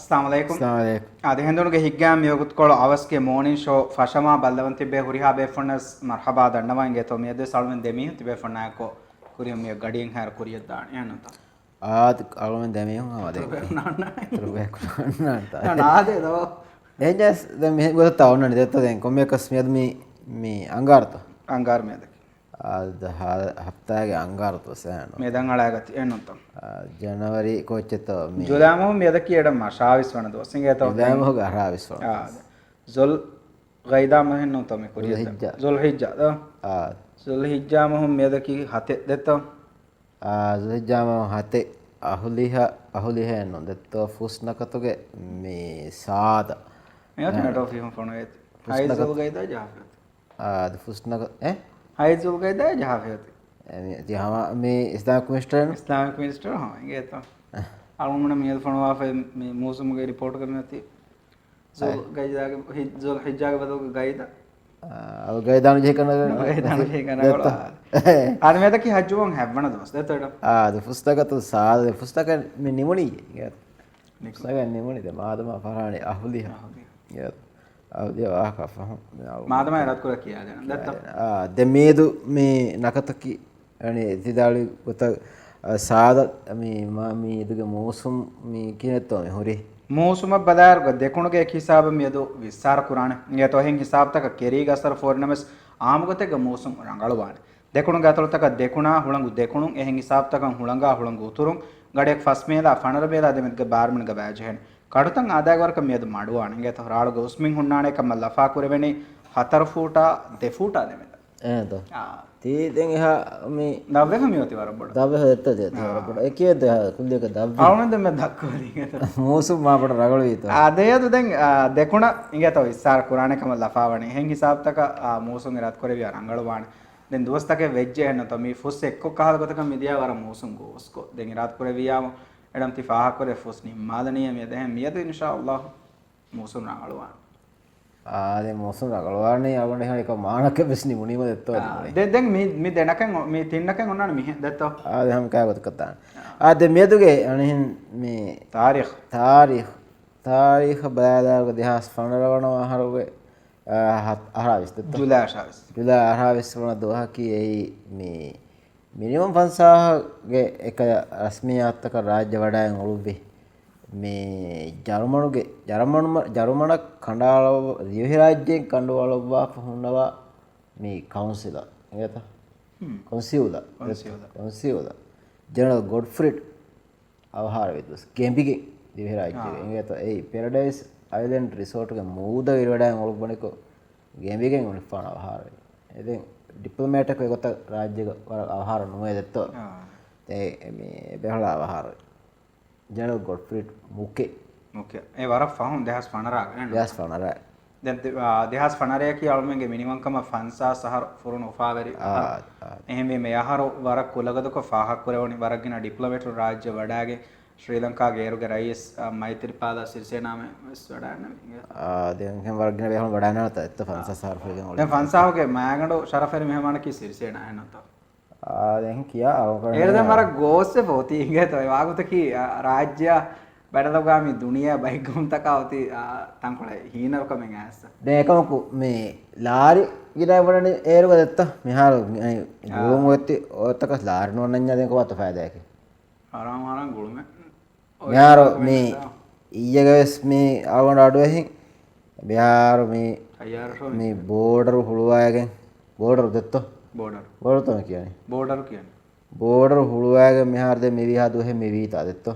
Assalamualaikum. Assalamualaikum. Adi hendunge higgam yogut kolo avaske morning show fashama ballavanti be huriha be fonnas marhaba dannawange to me de salmen demi tibe fonna ko kuriyam me gadien har kuriyad dan yanata. Almen demi huma de. Trube kunanta. Na de do. Ejas de me gota onnani detta den komme kasmiyad mi angarta. Angar me de. Ad haftaage angarta sano. Me dan alagati enunta. January kocheto mi. Julamo me de kieda ma shavis wana do singe to. Julamo ga haravis wana. Zul gaida ma henunta me kuriyad. Zulhijja do. Zulhijja ma hum me de ki hate detta. Zulhijja ma hate ahuliha no detto fusnakatoge mi saada. Me to meto fi hum fono et. Hay zul gaida jafet. Fusnak Hay zul gaida jafet. ති හම මේ ඉස්ලාමික minister ඉස්ලාමික minister හා ඒක තමයි අලුමන මියල් ෆනවා මේ මූසුමගේ report කරන ඇති සල් ගයිදාගේ හිජ්ජල් හිජ්ජාගේ බදෝ ගයිදා අව ගයිදානු ජේ කරන ගයිදානු ජේ කරන අර මේ තකි හජ්ජුවන් හැවන දවස් දෙතට ද පුස්තකතු සාද පුස්තක මේ නිමුණි ඒක පුස්තක නිමුණි ද මාදම ෆරානි අහුලි ඒක අවදිය ආකෆහ මාදම රත් කර කියා දෙන දත්ත දෙමේදු මේ නකතකි අනේ තිදාලි පොත සාද මේ ඉදගේ මෝසුම් මේ කියනතෝ මේ හොරි මෝසුම බදාර්ග දෙකුණගේ හිසාබ මෙදු විස්තර කුරාන නියතෝ හෙන් හිසාබ තක කෙරී ගසර ෆෝර්නමස් ආමගතක මෝසුම් රංගලවාන දෙකුණ ගතලතක දෙකුණා හුළඟු දෙකුණුන් එහෙන් හිසාබ තක හුළඟා හුළඟු උතුරුන් ගඩෙක් ෆස්මේලා ෆනර බේලා දෙමෙත්ක බාර්මනක බෑජහෙන් කඩුතන් ආදායවරක මෙද මඩුවාන නියතෝ රාළු ගොස්මින් හුන්නානේ කම ලෆා කුරෙවෙනි 4 ෆූටා 2 ෆූටා දෙමෙත එහෙද තී දැන් එහා මේ දව්වෙක මියෝති වරබඩ දව්වෙක දෙත්ත දෙත වරබඩ ඒකේද කුල්ලේක දව්වෙ අවුනද මේ දක්කෝදී මෝසුම් මාපට රගල වීත ආදේයද දැන් දෙකුණ ඉංගතෝ ඉස්සාර කුරානකම ලෆාවනේ හෙන් හිසාබ්තක මෝසුම් ඉරත් කරේ රංගලවාන දැන් දොස්තක වෙජ්ජ එන්න තොමි ෆුස් එක්ක කහල ගතක මිදියා වර මෝසුම් ගෝස්කෝ දැන් ඉරත් කරේ වියාම එඩම් තිෆාහ කරේ ෆුස් නිමාදනිය මිය දැන් මියද ඉන්ෂාඅල්ලාහ් මෝසුම් රංගලවාන ආදේ මෝසුම් රගලවානේ යවන්නේ එහෙම එක මානක බස්නි මුනිම දෙත්තෝ දැන් මේ දෙනකන් මේ තින්නකන් ඔන්නානේ මිහ දෙත්තෝ ආදේ හැම කෑගොත කතාන ආදේ මෙදුගේ අනිහින් මේ තාරීඛ බලාදාග දෙහස් ෆනරවනවා හරුගේ අහරවිස් දෙත්තෝ ජුලයි අහරවිස් වන දෝහකි එයි මේ මිනිමම් 50ගේ එක රස්මියාත්තක රාජ්‍ය වඩායෙන් ඔළුවේ මේ ජර්මන කණ්ඩායම දිවි රාජ්‍යයෙන් කණ්ඩායමවා පහුනවා මේ කවුන්සිලර් එයත කවුන්සිලර් ජනරල් ගොඩ්ෆ්‍රීඩ් අවහාර විදුස් ගෙම්බිගේ දිවි රාජ්‍යයෙන් එයත ඒ පැරඩයිස් අයිලන්ඩ් රිසෝට් එක මූද ඉරවඩයන් ඔලුබණක ගෙම්බිගෙන් උනිෆාන අවහාර ඉතින් ඩිප්ලොමෑට් එක ගොත රාජ්‍යක අවහාර නොවේ දෙත්තෝ ඒ මේ බහලා අවහාර ජනරල් ගොඩ්ෆ්‍රීඩ් මුකේ ඒ වර ෆහම් දෙහස් ෆනරා දැන් දෙහස් ෆනරයා කියවලමගේ මිනිමම්කම ෆන්සා සහර ෆුරුන ඔෆාවරි එහෙම මේ යහර වර කුලගදක ෆාහක් කරවනි වරගින ඩිප්ලොමෑට් රාජ්‍ය වඩාගේ ශ්‍රී ලංකාවේ ඒරුගේ රයිස් මෛත්‍රීපාල සිරිසේනාම වඩාන දැන් හැම වරගින බහම වඩාන නැත එත් ෆන්සා සහර ෆෙගෙන් දැන් ෆන්සාවගේ මාගඩෝ ශරෆරි මෙහමාන කි සිරිසේනා එනත දැන් කියා ඒරද මර ගෝස්සේ පොති ඉංගතෝ වාගුත කි රාජ්‍ය බඩලගාමි දුනියා බයිගොන්තකවති තංකොල හීනරකමෙන් ඇස්ස දැන් එකමකු මේ ලාරි ගිරයි වඩනේ ඒරුක දෙත්ත මෙහාර ගෝම වෙtti ඔතක ලාරි නොන්නඤ්ඤා දැන් කොහොත ෆයිදායක ආරාම ගුළුම මෙහාර මේ ඊයගස් මේ ආවන අඩුවෙහින් මෙහාර මේ බෝඩර් හුළුවායගෙන් බෝඩර් දෙත්තෝ බෝඩර් තමයි කියන්නේ බෝඩර් හුළුවායගෙන් මෙහාර දැන් මෙවි හදු එහෙ මෙවි තා දෙත්තෝ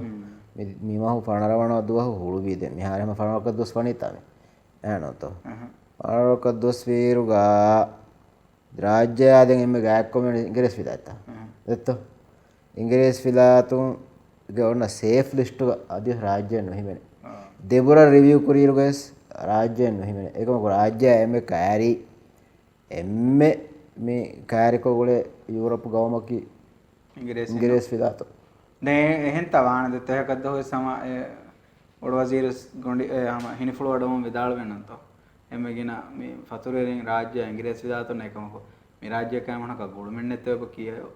මීමහු පනරවනවා දුවහ හුළු වීද මෙහාරම පනරක දොස් පනිතාමේ එහෙනතෝ පනරක දොස් වීරුගා රාජ්‍ය ආදෙන් එමෙ ගෑක් කොමෙන් ඉංග්‍රීසි විදාත්තා දෙත්තෝ ඉංග්‍රීසි විලාතුන් ගොන්න සේෆ් ලිස්ට් අධි රාජ්‍ය නොහිමනේ දෙබුර රිවිව් කුරීරුගස් රාජ්‍ය නොහිමනේ ඒකම රාජ්‍ය එමෙ කෑරි එම්මෙ මේ කෑරිකෝගලේ යුරෝප් ගවමකි ඉංග්‍රීසි විලාතෝ ने එහෙන් තවාන දෙතයකද්ද හොය සම ඔඩ වසීර ගොඩි හිනිෆුල වඩම විදාල වෙනන්තෝ එමගින මේ ෆතුරෙන් රාජ්‍ය ඉංග්‍රීසි දාතොන එකමක මේ රාජ්‍ය කෑමනක ගොළුමෙන් නැතව කියයෝ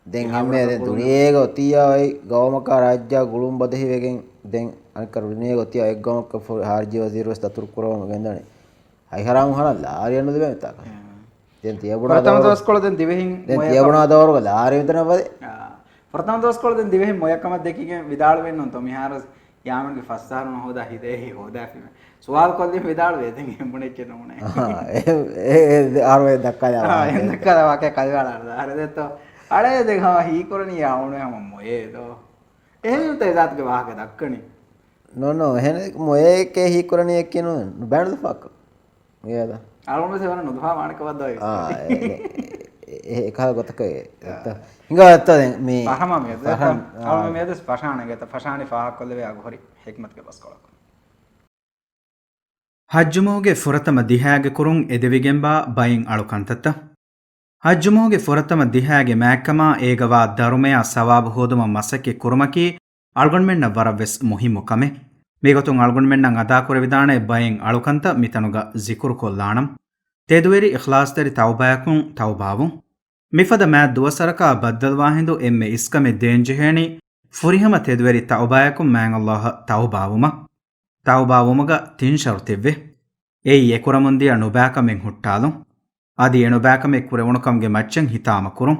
දැන් හැම දැන් දුනියේක ඔතියයි ගවමක රාජ්‍ය ගුළුම් බදහි වෙගෙන් den ankar dunia goti eggom ka harji wazir was tatur kurom gendane ai haram halalla ariyanu de meta ka den tiyabuna ප්‍රථම දවස් කොළ දැන් දිවෙහින් den tiyabuna dawru la ariyu tana bade ප්‍රථම දවස් කොළ දැන් දිවෙහින් මොයක්කම දෙකකින් විදාල වෙන්න උන් තෝ මිහාර යාමන්ගේ ෆස්සාරන හොදා හිදේ හොදා ෆිම සුවාල් කොල්ලේ විදාල වේ දැන් එම්බුනේ චෙනමුනේ ඒ ආරවේ දක්කා යා එන්නකලා වාකේ කල්වාලා අර දෙතෝ අර දෙක හී කරණිය ආවුනේ හැම මොයේදෝ එහෙම තේ දාත්ගේ වාහක දක්කනේ no hen moye ke hi kurani ekinu band the fuck meyada algonme sevana nodha maanakawad doy ekha gotaka hinga atta me pahama me algonme me des pashana geta pashani faak kolle ve aghori hikmat ke bas kolak hajjumoge furatama dihage kurun edevigemba bayin alukantatta hajjumoge furatama dihage maakkama egawa darumeya sawab hoduma masake kurumaki algonmenna waraves muhimu kame megotun algonmenna ada korevidane bayin alukanta mitanuga zikur kollanam teduveri ikhlas teri tawbayakun tawbawun mifada ma duwasaraka baddalwa hindu emme iskame denjeheni furihama teduveri tawbayakun man Allah tawbawuma tawbawumaga tin shartevve ei ekuramundiya nubakamen huttalun adi enubakame kurewunukamge macchen hitama kurun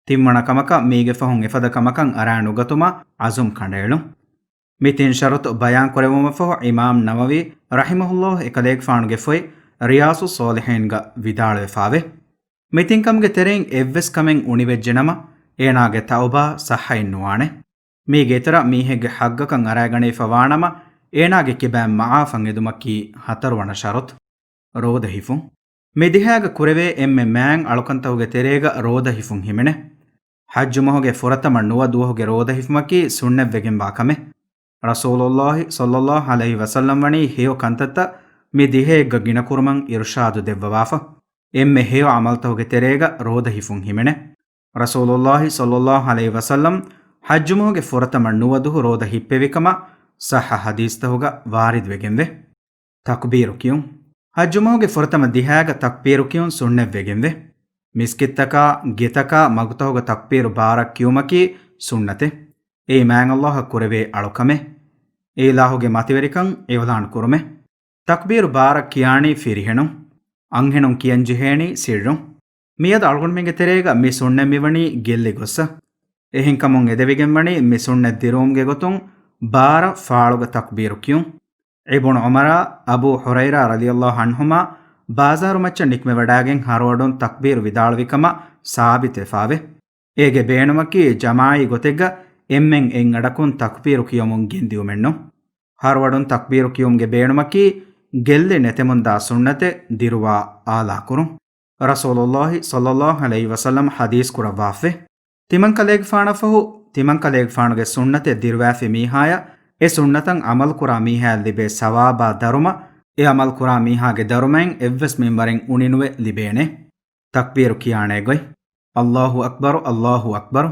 timmana kamaka meege fahun efada kamakan aranu gatuma azum kandelu mitin sharut bayan korewuma fahu imam nawawi rahimahullah ekalek faanuge foi riyasu solihin ga vidalwe fave mitin kamge tereng evves kamen univejjenama enage tauba sahhain nuane meege tera mihege haggakan aragane fawanama enage kibam maafan edumaki hatarwana sharut roda hifun medihaga kureve emme man alukantahuge terega roda hifun himene hajjumoge furatama nuwa duhoge roda hifmaki sunne vegen bakame rasulullah sallallahu alaihi wasallam wani heyo kantata me dihega gina kurman irshadu devwafa emme heyo amaltahuge terega roda hifun himene rasulullah sallallahu alaihi wasallam hajjumoge furatama nuwa duho roda hippevikama sahha hadis tahuga warid vegenve takbiru kiyun hajjumoge furatama dihaga takbiru kiyun sunne vegenve miskittaka getaka magutahoga takbiru barak kiyumaki sunnate ei man Allah kurave alukame ei lahoge mativerikan ewalan kurume takbiru barak kiyani firihenu anghenun kiyanjiheni sirrum miyad algonmenge terega mi sunne miwani gelle gossa ehin kamun edevigen wani mi sunne dirumge gotun bara faaluga takbiru kiyun ibn umara abu huraira radiyallahu anhuma bazaru macca nikme wadagen harwadon takbiru vidalvikama saabite faave ege beenumaki jamai gotega emmen en adakun takbiru kiyomun gindiumenno harwadon takbiru kiyumge beenumaki gelle netemunda sunnate dirwa ala kurun rasulullah sallallahu alaihi wasallam hadis kurawaffe timan kaleg faana fahu timan kaleg faanuge sunnate dirwafe mihaya e sunnatan amal kura miha libe sawaba daruma e amal kura miha ge darumen evves membarin uninuwe libene takbir kiyane goy Allahu akbar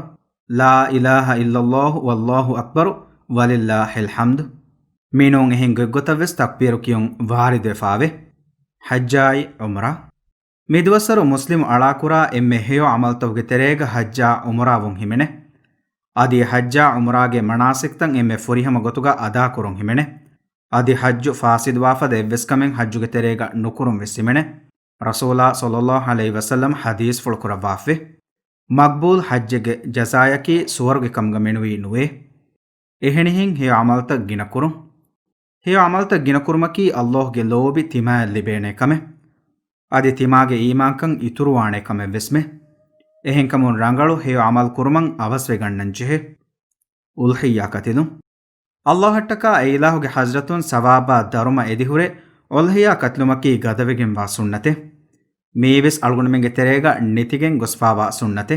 la ilaha illallah wallahu akbar walillahil hamd minun ehin goggotaves takbir kiyun waride faave hajjai umra midwasaru muslim alakura emme heyo amal tawge terega hajja umra won himene adi hajja umrage manasiktan emme furihama gotuga ada kurun himene adi hajju fasid wafade evves kamen hajjuge terega nukurum vesimene rasula sallallahu alaihi wasallam hadis fulkura wafe maqbul hajjege jazayaki suwarge kamga menuwi nuwe ehenihin he amalta ginakurum he amalta ginakurmaki allah ge lobi tima libene kame adi timage imankan ituruwane kame vesme ehen kamun rangalu he amal kurman avasve gannanchehe ulhiya katilu Allah hattaka eilahuge hazratun sawaba daruma edihure ulhiya katlumaki gadavegen wa sunnate meeves algunmenge terega nitigen gosfawa sunnate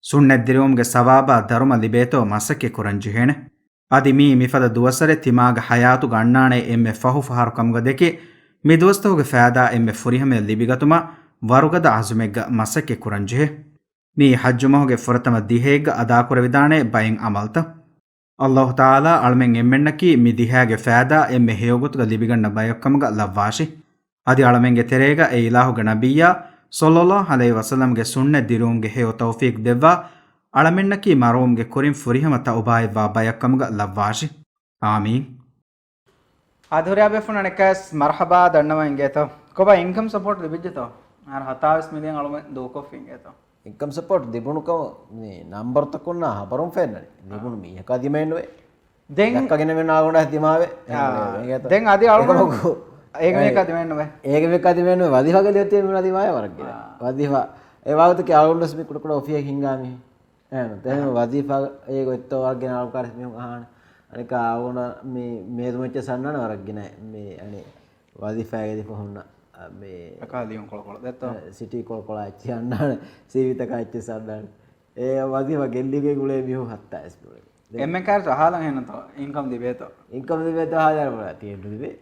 sunnet dirumge sawaba daruma libeto masake kuranjihene adi mi mifada duwasare timaga hayatu gannane emme fahu faharu kamga deke mi duwastoge faada emme furihame libigatuma warugada azumegga masake kuranjihe mi hajjumoge furatama dihega ada kuravidane bayin amalta Allah taala almen emmennaki mi dihage faada emme heyogutuga libiganna bayakkamga lavwashi adi almenge terega e ilahu nabiyya sallallahu alaihi wasallam ge sunne dirumge heyo tawfiq devwa alamennaki marumge kurin furihama taubai wa bayakkamga lavwashi आमीन आधुर्या बेफुन अनेकस मरहबा दन्नवा इंगेतो कोबा income support दिबिजतो आर 27 million अळुमे दोको फिंगेतो ඉන්කම් සපෝට් තිබුණුකම මේ නම්බර් තකුන්න හබරුම් ෆෙන්නනේ තිබුණු මීහක දිමෙන්නුවේ දැන් දැක්කගෙන වෙන ආගොඩ දිමාවේ දැන් අදී අळුම ඒක මේක දිමෙන්නුවේ ඒක මේක දිමෙන්නුවේ වදිහගලිය තියෙන වෙන දිමාය වරක්ගෙන වදිහා ඒ වාගත කි ආගොඩස් මේ කුඩ කුඩ ඔෆිය හින්ගාමි එහෙනම් දැන් වදිහා ඒක ඔත්තෝ වර්ගෙන ආල්කාර මේ අහන අනික ආගොන මේ දුමච්ච සන්නන වරක්ගෙන මේ අනේ වදිහාගේදී පොහොන්න මේ අකාලියන් කොළ දැත්තෝ සිටි කොළ ඇච්චි අන්නන සීවිත කච්චි සන්නන ඒ වදිහා ගෙල්ලිගේ ගුලේ මිහු 70 පුරේ එම්මෙන් කාර් සහලන් හෙනතෝ ඉන්කම් දිබේතෝ ඉන්කම් දිබේතෝ 1000 පුරා තියෙන්න දිබේ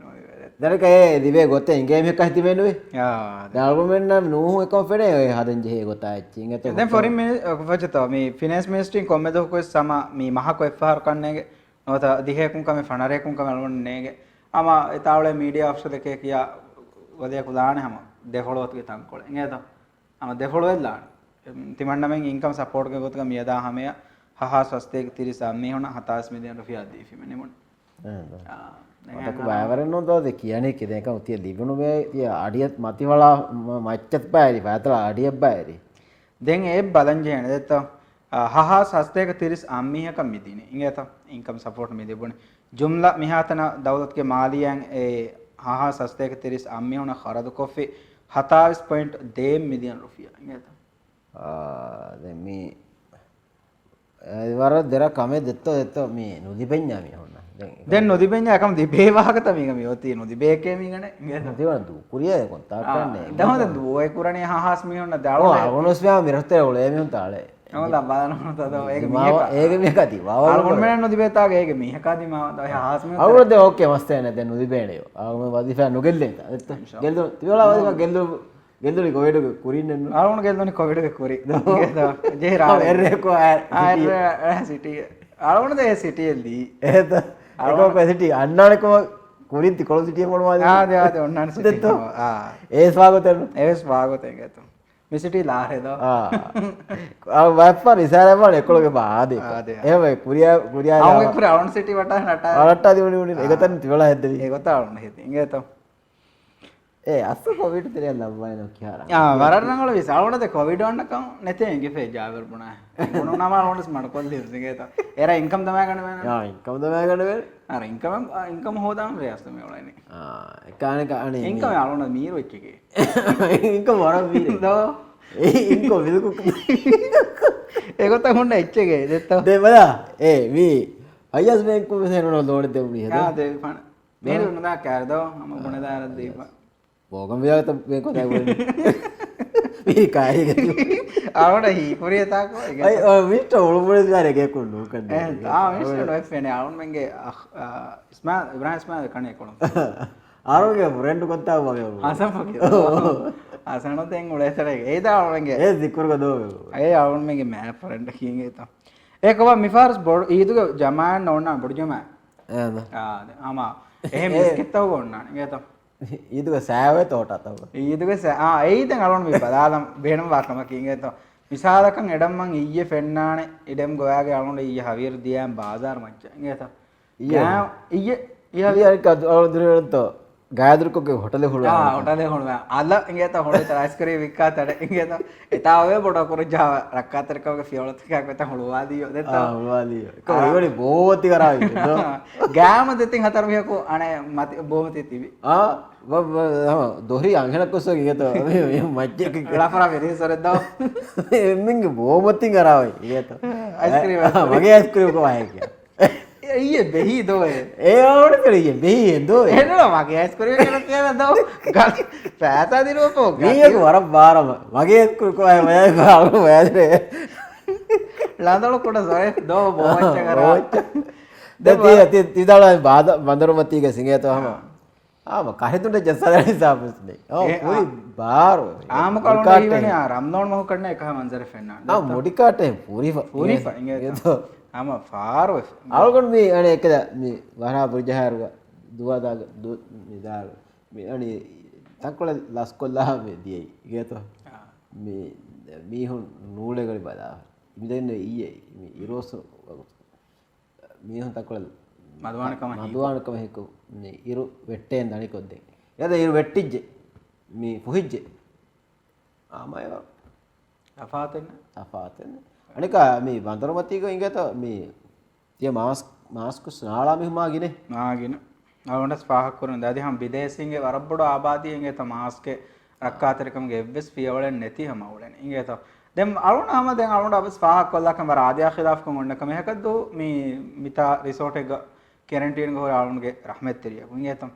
දැනක ඒ දිබේ ගොතේ ඉංගේම එකක් හිටිමෙන්නුවේ යා දාල්ගොමෙන් නම් නූ එකම ෆෙඩේ ඔය හදන් ජේ ගොතා ඇච්චි ඉංගත දැන් ෆොරින් වචතෝ මේ ෆිනෑන්ස් මිනිස්ට්‍රි කොම්මෙදෝ කොස් සම මේ මහකෝ එෆ්ආර් කන්නේගේ නොත දිහෙකුම් කම ෆනරේකුම් කම අලුන්නේගේ අම ඒතාවලේ මීඩියා ඔෆ්ෂර් දෙකේ කියා වදයක් උදාහරණ හැම දෙහොළොත්ගේ තංකොළ එංගේතෝ අම දෙහොළොෙල්ලා තිමන්නමෙන් ඉන්කම් සපෝට් ගේ ගොතක මියදා හැමය හහා ස්වස්තේක තිරිසා මේ හොන 70 මිලියන් රුපියල් දීෆි මෙනිමුන් මතක බයවරන්න තෝද කියන්නේ කිදේක උතිය ලිබුණු මේ තිය අඩියත් මතිවලා මච්චත් බයරි පාතලා අඩියක් බයරි දැන් ඒ බලන් ජේන දෙතෝ හහා ස්වස්තේක තිරිස් අම්මිහක මිදිනේ ඉංගේතෝ ඉන්කම් සපෝට් මේ දෙබුනේ ජුම්ලා මිහතන දවලත්ගේ මාලියන් ඒ හහා ස්වස්තේක තිරිස් අම්මි හොන खरद කොෆි 27.2 මිලියන් රුපියල් ඉංගේතෝ දැන් මේ වර දෙර කමේ දෙත්තෝ මේ නොදිපෙඤ්ඤා මේ හොන්න දැන් නොදිපෙඤ්ඤා එකම දිබේ වාහක තමීග මේ ඔතී නොදිබේ එකේ මීගනේ ඉංගේතෝ තිවන දු කුරිය කොන්තාක් කරන්නේ දහමද දුවේ කුරණේ හහස් මේ හොන්න දාලෝ ආවනොස්වා මිරතේ ඔලේ මේ තාලේ නෝලා බලන්න තද ඒක මේකති වාව අල්ගොන් මෙන්න නොදිබේතාගේ ඒක මීහකදී මාව දව හහස් මේ අවුරුද්ද ඕකේ මස්තේ නැද නොදිබේනේ ආවම වදිෆා නොගෙල්ලේ ගෙල්දු තිවලා වදිෆා ගෙල්දුනි කොවිඩ් කුරින්නෙන්න අල්ගොන් ගෙල්දුනි කොවිඩ් කුරි ජේ රා එරේකෝ සිටි අල්ගොන් දේ සිටියල්දී එහෙද අල්ගොන් සිටි අන්නානකම කුරින්ති කොළ සිටිය මොනවද ආද ඔන්නන් සිටි ඒ ස්වාගතන ඒ ස්වාගතෙන් ගතම් මිසිටි ලාහෙද වප්පා ඉසාරවල එකොළගේ බාදේ එහෙම කුරියා අවුගේ කුර අවුන් සිටි වටා නටා අරට්ටා දිනුනි උනි ඒකතන් තිවලා හැද්දේ ඒකත අවුන් හෙති ඉංගේතෝ ඒ අස්ස කොවිඩ් තිරිය ලබ්බයි නෝ කියාරා වරරංගල විසාවනද කොවිඩ් වන්නකම් නැතේ ඉංගේ ෆේ ජාවර් පුණා මොන නම වොන්ස් මඩ කොල්ලි ඉංගේතෝ එරා ඉන්කම් තමයි ගන්න වෙන යා ඉන්කම් තමයි ගන්න වෙන අර ඉන්කම් හොදාම රයස්ත මේ වලයිනේ එකානේ කානේ ඉන්කම් අලුණ මීර වෙච්ච එකේ ඉන්කම් වර මීර දෝ ඉන්කම් විදුකුක් ඒකත් හොන්න එච්චගේ දෙත්තෝ දෙබලා ඒ වී අයස් බැංකුව සේනන ලෝඩ දෙවුනි හද ආ දෙපණ මේ උනදා කාරදෝ මම ගුණදාර දීපා බෝගම් වියත බැංකුව දැවුනේ මේ කායික අවුණ හි කුරිය තාකෝ අය ඔය මිස්ටර් ඔළුමුනේ ගානේ ගෙකුණු කන්නේ මිස්ටර් නොයි ෆෙනේ අවුන් මෙන්ගේ ස්මා ඉබ්‍රාහිම් ස්මා කණේ කොළොම් ආරෝග්‍ය ෆ්‍රෙන්ඩ් කොත්තා වගේ ආසම් පොකේ ආසනෝ තෙන් උලේතරේ ඒද අවුන් මෙන්ගේ ඒ දික්කුරක දෝ ඒ අවුන් මෙන්ගේ මෑ ෆ්‍රෙන්ඩ් කිංගේ තා ඒකව මිෆාර්ස් බොඩ් ඊදුක ජමාන් ඕන්න බොඩ් ජමා එහෙම ආමා එහෙම ඉස්කිටව ගොන්නා නේද ඊදුක සෑවේ තෝට තව ඊදුක ඒයිදන් අලුන් මේ බදාලම් බේනම වාකම කිංගේතෝ විසාලකන් එඩම් මං ඊයේ ෆෙන්නානේ ඉඩම් ගෝයාගේ අලුන් ඊයේ හවියර දියම් බාසාර මච්චා නේද ඊයේ හවියර කදුරන්තෝ ගායදුරකගේ හොටලේ හොළුවා හොටලේ හොළුවා අල ඉංගේත හොළේ තරයිස් කරේ වික්කාතට ඉංගේත එතාවේ බොඩ කුරජාව රක්කාතරකවගේ ෆියොලත් එකක් වෙත හොළුවා දියෝ දෙත්තා හොළුවා දියෝ කොයිවලි බෝති කරාවි ගෑම දෙතින් හතර මියකෝ අනේ මති බෝමති තිබි දොහරි අංගනක් කොස්සෝ ගියතෝ මේ මච්චක ලෆරා වෙරි සරද්දා එම්මින්ගේ බෝමති කරාවි ගියතෝ අයිස්ක්‍රීම් මගේ අයිස්ක්‍රීම් කොහේ කිය ඊයේ බෙහි දෝ ඒ ඕන කරියේ බෙහි දෝ එනවා මගේ අයිස්ක්‍රීම් කියලා කියන දෝ පෑතා දිනුවෝ ගියේ වර බාරම මගේ අයිස්ක්‍රීම් කොහේ මම ගාව වැදේ ලඳල කොට සොරේ දෝ බෝච්ච කරා දෙතිය තිදාලා බාද බන්දරමතිගේ සිංහයතවම ආම කහෙතුන්ට ජස්සදරි සාපස්නේ පුරි බාරෝ ආම කලොන් ඉවනේ රම්නෝන් මොහ කරන එක මන්සර ෆෙන්නා මොඩිකාටේ පුරි ඉංගේතෝ ආම ෆාරෝ අල්ගොන් මේ අනේ එකද මේ වරා පුරජහරුව දුවදාග නිදාල මේ අනේ තක්කොල ලස්කොල්ලා මේ දියයි ගේතෝ මේ මීහුන් නූලේගලි බදා ඉඳන්නේ ඊයේ මේ ඉරෝස මීහුන් තක්කොල මදුවානකම හිකු මේ ඉරු වෙට්ටෙන් දනිකොද්දේ යද ඉරු වෙට්ටිජ්ජ මේ පුහිජ්ජ ආමය අපාතෙන්න අනික මේ වන්දරමතික ඉංගත මේ තිය මාස්කුස් නාලා මිහුමාගිනේ මාගෙන අවුන්ට ස්පාහක් කරන දාදී හම් විදේශින්ගේ වරබ්බඩ ආබාදියෙන්ගේ ත මාස්කේ රක්කාතරිකම්ගේ එව්වෙස් පියවලෙන් නැති හමවලෙන් ඉංගේ ත දැන් අරුණාම දැන් අරුණ අපස් ස්පාහක් කොල්ලකම රාදියා ඛිලාෆ් කම ඔන්න කම එකද්දෝ මේ මිතා රිසෝට් එක කැරන්ටීන් ගෝ අරුණගේ රහමත් තෙරිය ඉංගේ ත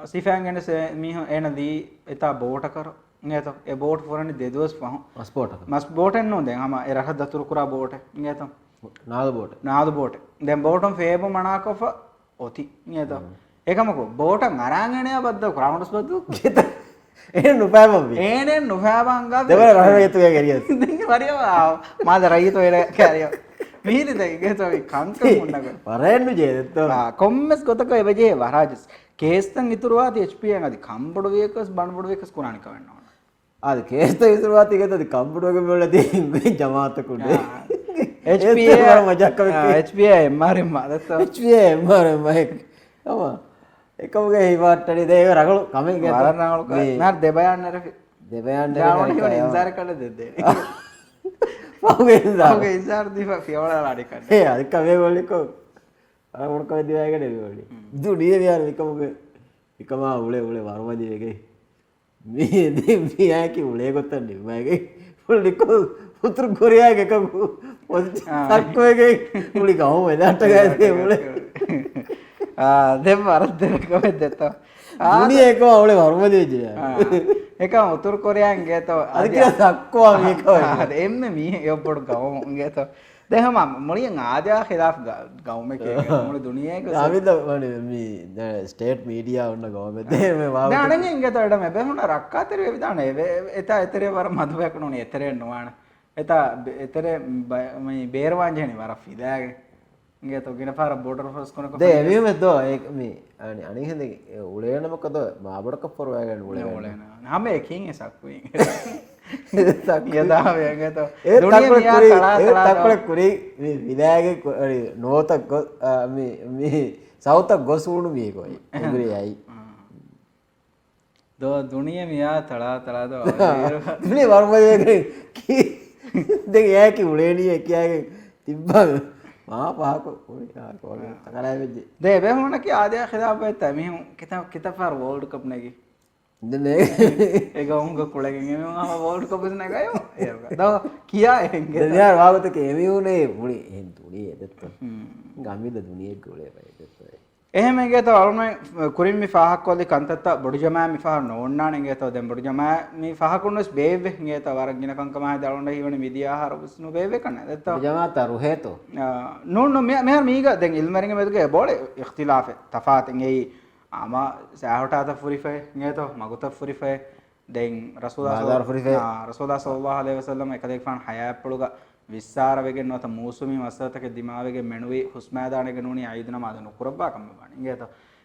සිෆාංගෙන් මිහ එනදී එතා බෝට කර ඉංගේ ත ඒ බෝට ෆොරනි දෙදවස් පහ මස් බෝටෙන් නෝ දැන් අම ඒ රහ දතුරු කුරා බෝට ඉංගේ ත නාද බෝට දැන් බෝටම් ෆේබ මනාකොෆ ඔති නේද ඒකමකෝ බෝට මරාංගණය බද්ද ක්‍රාමඩස් බද්ද එහෙ නුපෑමම් ඒනේ නුපෑමංගා දෙවල රහයතුගේ කැරියස් දෙන්න වරිය මාද රයිතෝ එල කැරිය මිහිරි දෙගේතෝ කංක මුන්නක වරෙන්නු ජේදතෝ කොම්මස් ගොතක එවජේ වරාජස් කේස්තන් ඉතුරුවාති HP යනදි කම්බඩ වේකස් බණබඩ වේකස් කුණානික වෙන්න ඕන ආද කේස්ත ඉතුරුවාති ගතදි කම්බඩ වගේ වලදී මේ ජමාත කුඩේ HP මජක්ක HP MRM අදත HP MRM එක තම එකමගේ හිවාට්ටනි දේව රගලු කමෙන් ගත වරනගලු නාර දෙබයන්නර දෙබයන්න ඉන්සාර කළ දෙද්දේ පහුගේ ඉන්සාර දීපා ෆියවලා අඩි කන්න ඒ අද කමේ වලිකෝ අර මොන කවද දිවායකට එවලි දුනිය විහාර එකමගේ එකම උලේ වරමදී එකේ මේ මියාකි උලේ ගොතන්නේ මගේ පුලිකෝ උතුරු කොරියාගේ එකකු සක්කෝගේ පුලි ගාව එදාට ගෑසේ උලේ දෙම අරද්දරකම දෙතෝ දුනිය එක අවුලේ වරමදී ජය එක උතුරු කොරියාන් ගේතෝ අද කියලා සක්කෝ මේකෝ එන්න මී යොප්පොඩ ගාව ගේතෝ දෙහම මොලියන් ආදයා ඛිලාෆ් ගාවම එක මොලි දුනියේක ආවිද මේ ස්ටේට් මීඩියා උන්න ගාවම මේ වාව දාණගෙන් ගේතෝඩ මේ බෙමුණ රක්කාතර වේ විදාන එතා එතරේ වර මදුවැකනෝනේ එතරේ නොවන එතා එතරේ මේ බේරවාංජනේ වර ෆිදාගේ ඉංගේ තෝ ගින පාර බෝඩර් ෆෝස් කොනක දේ එවිම දෝ ඒක මේ අනි හෙන්ද උලේන මොකද මාබඩක පොර වෑගෙන උලේ හැම එකකින් එසක්කුයි යදා වේගේ තෝ දුනිය මියා තක්කල කුරි මේ විදාගේ නෝතක් මේ සවුතක් ගොසුණු මේකෝයි උගරියයි දෝ දුනිය මියා තලා දෝ දුනිය වර්මයේ කි දෙක යකි උලේනිය කියාගේ තිබ්බා මා පහක කොයි තකරයි වෙජ්ජි දේ බෙමුණ කි ආදයා ඛිලාෆ වෙත මිහු කිතපාර වර්ල්ඩ් කප් නෙගි දෙනේ ඒක උංග කුලගෙන් එමු ආ වර්ල්ඩ් කප් නගයෝ ඒක දව කියා එංගේ දෙනියා වාගත කෙමියුනේ මුලි එන් දුනිය එදත්ත ගම්මිද දුනියේ ගෝලේ වෙයිදත්ත එහෙම ගේතෝ අරුණ කුරින් මි ෆාහක් කොල්ලි කන්තත්ත බොඩු ජමා මි ෆාහ නෝන්නානේ ගේතෝ දැන් බොඩු ජමා මි ෆාහ කුන්නස් බේවෙ ගේතෝ වරක් ගින කංකම හද අරුණ හිවනේ මිදියාහාර උස්නු බේවෙ කන දත්ත ජමා තරු හේතෝ නෝ මෙහර මීග දැන් ඉල්මරින්ගේ මෙදුගේ බෝලේ ඉඛ්තිලාෆ තෆාතෙන් එයි ආමා සාහට ෆුරිෆේ ගේතෝ මගුත ෆුරිෆේ දැන් රසූලා සල්ලල්ලාහු අලයිහි වසල්ලම් එකදෙක් ෆාන් හයා පොළුග විස්සාර වෙගෙන් නොත මූසුමි මසතක දිමාවෙගේ මෙනුවේ හුස්මෑදානක නූනි අයිදන මාද නුකුරබ්බා කම්ම බණි ගේත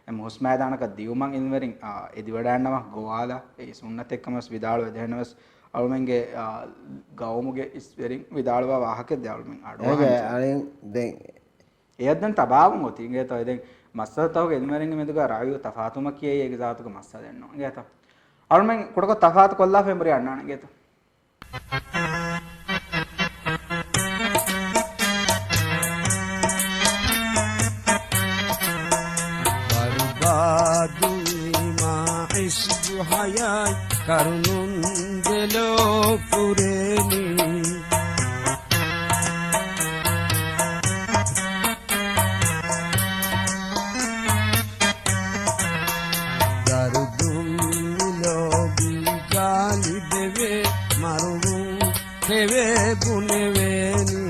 එම හුස්මෑදානක දියුමන් ඉන්වරින් එදි වඩාන්නම ගෝවාලා ඒ සුන්නත් එක්කමස් විදාල වෙදෙනවස් අලුමෙන්ගේ ගවමුගේ ඉස්වරින් විදාලවා වාහකේ දවල්මෙන් අඩෝ අනින් දැන් එයද්දන් තබාවුන් ඔති ගේත දැන් මස්සතවගේ ඉන්වරින් මෙදුක රායු තෆාතුම කියේ ඒක සාතුක මස්ස දෙන්නවා ගේත අලුමෙන් කොටක තෆාත් කොල්ලා ෆෙම්බරි අන්නාන ගේත hayal karunun delo pureni dardum lo bigali deve maru deve buneveni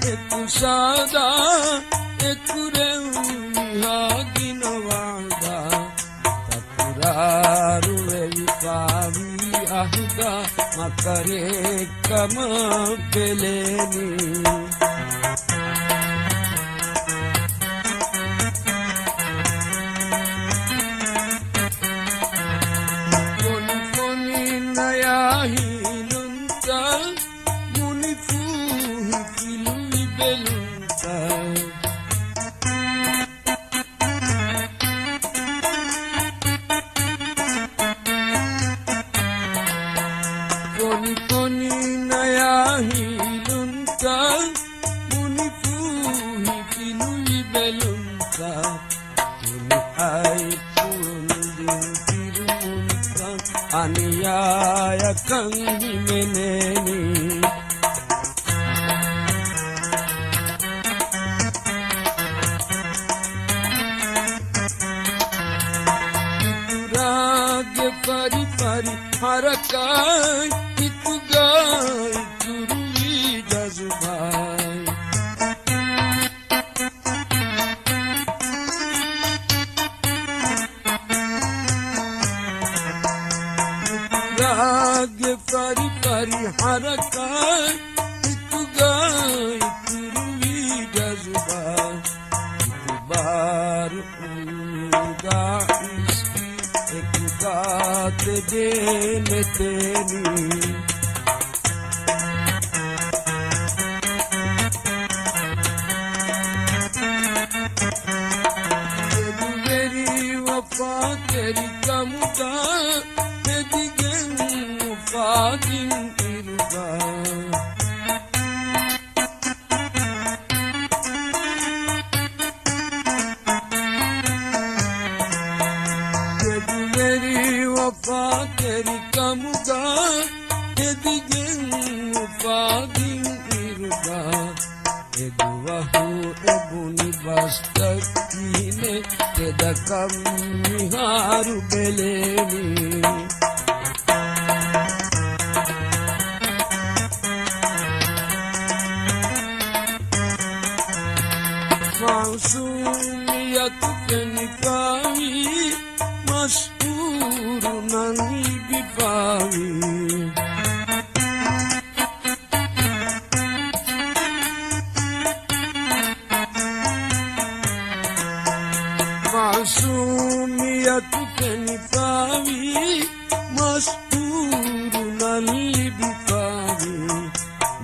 Eku sada, eku reu, ha ginawada. මකරේ කම පෙලෙනි අනියාය කංගි මෙනෙනි ඉතුරාගේ පරි පරි හරකයි ඉතුගයි තුරුවි ජසුභයි Rage pari pari harakai itugai turuvi jazuba itubar uga iski ekugate deneteni eduveri wafa teri kamuda Fagin iruga Kedumeri wafa teri kamuga Edigen fagin iruga Eduwahu ebuni bastakine Kedakam miharu beleni Masumiyat penikahi Mashhur nani bipahi Masumiyat penikahi Mashhur nani bipahi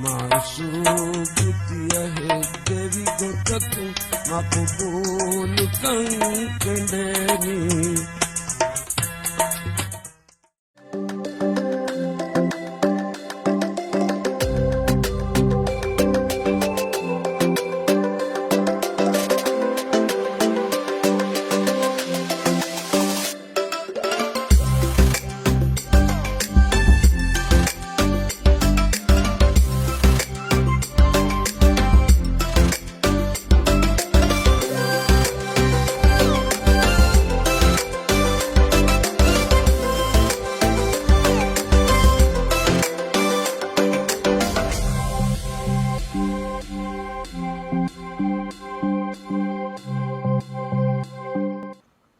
Masubutiya hai devi gotaku Makubulu kankendeni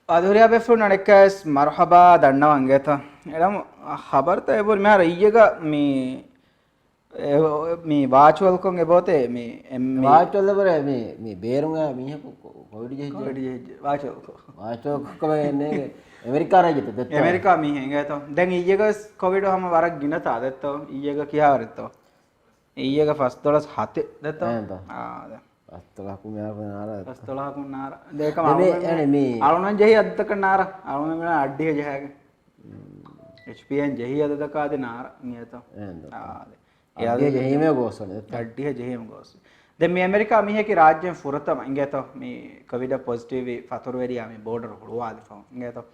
अधूरिया बेफुन अड़ेक्कास मरहबा दन्ना वंगे था Adam खबर तो एबोल मैं रईयेगा मी वाचुअल को एबोते मी वाचुअल बरे मी बेरुंगा मी है Covid जे वाचुअल को ने America रह जते अमेरिका मी हेंगे तो देन इयेगा कोविड हम वरक गिनता देतो इयेगा किया वरतो इयेगा फर्स्ट दोलस हाते देतो हां Astolaku meara Astolaku nara dekam alunan jehi addaka nara alunan mena addiya jehage HPN jehi addaka adi nara niyato addiya jehime gosone addiya jehime gos den me America mi heki rajyen furatam ingeto me covid positive faturweri ami border huluwadi fa ingeto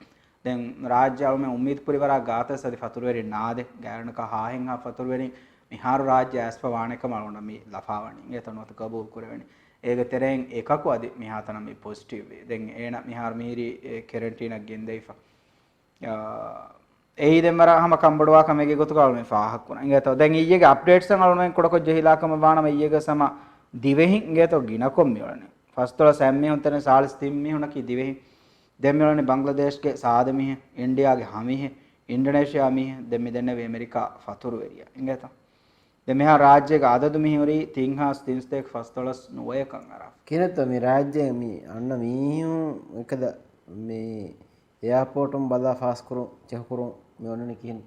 den rajya alume ummidpuri wara gata sadi faturweri naade garanaka hahen ha faturweri miharu rajya aspa waneka maluna mi lafawani ingeto not kabul kureveni ega tereng ekaku adi mihatana mi positive den ena mihar miri quarantine gendeifa ei demara hama kambadwa kamege gotu kalu me fahakkuna ingeto den iyege updates an alumen kodako jehila kama baana iyege sama divehin ingeto ginakom miolane first tola sammi hontene salis timmi honaki divehin den miolane bangladesh ke saadami he india ge hami he ඉන්ඩෝනේෂියා මිහ දෙමි දෙන්නේ America ෆතුරු වෙරිය ඉංගත දෙ මෙහා රාජ්‍යයක අදදු මිහිවරි තිංහාස් තින්ස්තෙක් ෆස්තොලස් නුවයකන් අරා කිනත මේ රාජ්‍ය මේ අන්න මීහු එකද මේ එයාපෝටුම් බදා ෆාස් කරු චෙහුරු මේ ඔන්නනේ කියන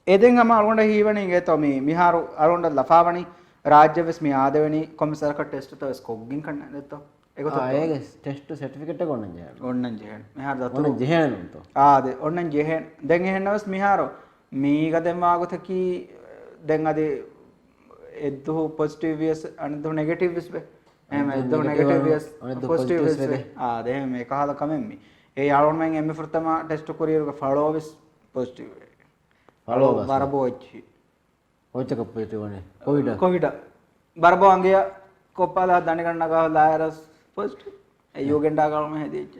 එදෙන් අම අරුණ්ඩ හීවණි ඉංගත මේ මිහාරු අරුණ්ඩ ලෆාවණි රාජ්‍ය වෙස් මේ ආදවෙනි කොමිසරක ටෙස්ට් තවස් කොග්ගින් කන්න දෙතෝ ඒකත ඒක ටෙස්ට් සර්ටිෆිකේට් එක ඔන්න ජය ඔන්නන් ජෙහන් මෙහාර දතු ඔන්න ජෙහන් උන්තෝ ආද ඔන්නන් ජෙහන් දැන් එහෙනවස් මිහාරු මීග දෙමාගතකි දැන් අද එද්දු පොසිටිව් වියස් අනිදු නෙගටිව් විස් බේ එහෙම එද්දු නෙගටිව් වියස් පොසිටිව් විස් බේ ආද එහෙම මේ කහල කමෙම්මි ඒ යාළුවන් මෙන් එම්මි ෆෘතම ටෙස්ට් කොරියරුක ෆලෝ විස් පොසිටිව් ෆලෝ බරබෝච්චි ඔච්චක පොයිටවනේ කොවිඩ බරබෝ අංගය කොප්පාලා දණි ගන්න ගහ ලායරස් ෆස්ට් ඒ යෝගෙන්ඩා ගාලම හැදෙච්ච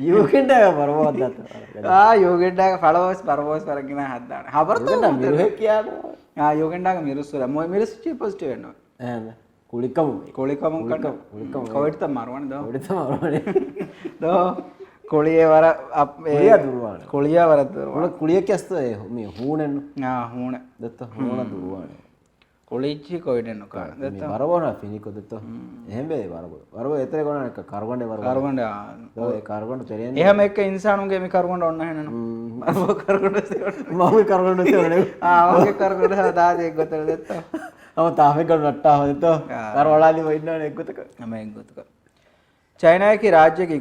යෝගෙන්ඩා බරබෝ දත්ත යෝගෙන්ඩා ෆලෝස් බරබෝස් කරගෙන හද්දාන හබරත මිරුහෙ කියනවා යෝගෙන්ඩා මිරුස්සුර මොයි මිරුස්චි පොසිටිව් වෙනවා එහෙම කුලිකම කොලිකම කුලිකම කොවිඩ් තම මරවන්නේ දෝ ඔඩිත මරවනේ දෝ කොලියේ වර කොලියා දුරවානේ කොලියා වර දුරවානේ ඔල කුලිය කැස්ත මේ හූනෙන්න හූන දත්ත හූන දුරවානේ කොලිච්චි කොවිඩ් එන්න කා දත්ත බරබෝන ෆිනිකෝ දත්ත එහෙම බේ බරබෝ එතර ගොන එක කරගොන්නේ බරබෝ කරගොන්නේ ඔය කරගොන්න තෙරෙන්නේ එහෙම එක ඉන්සානුගේ මේ කරගොන්න ඔන්න හෙනන බරබෝ කරගොන්න මම කරගොන්න තෙරෙන්නේ ඔගේ කරගොන්න දාදේ ගොතල දෙත්තා අම තාමේ කරන නට්ටා හොදතෝ කරවලාදී වෙන්නවනේ එක්ගොතක हम एगुतक चाइना की राज्य की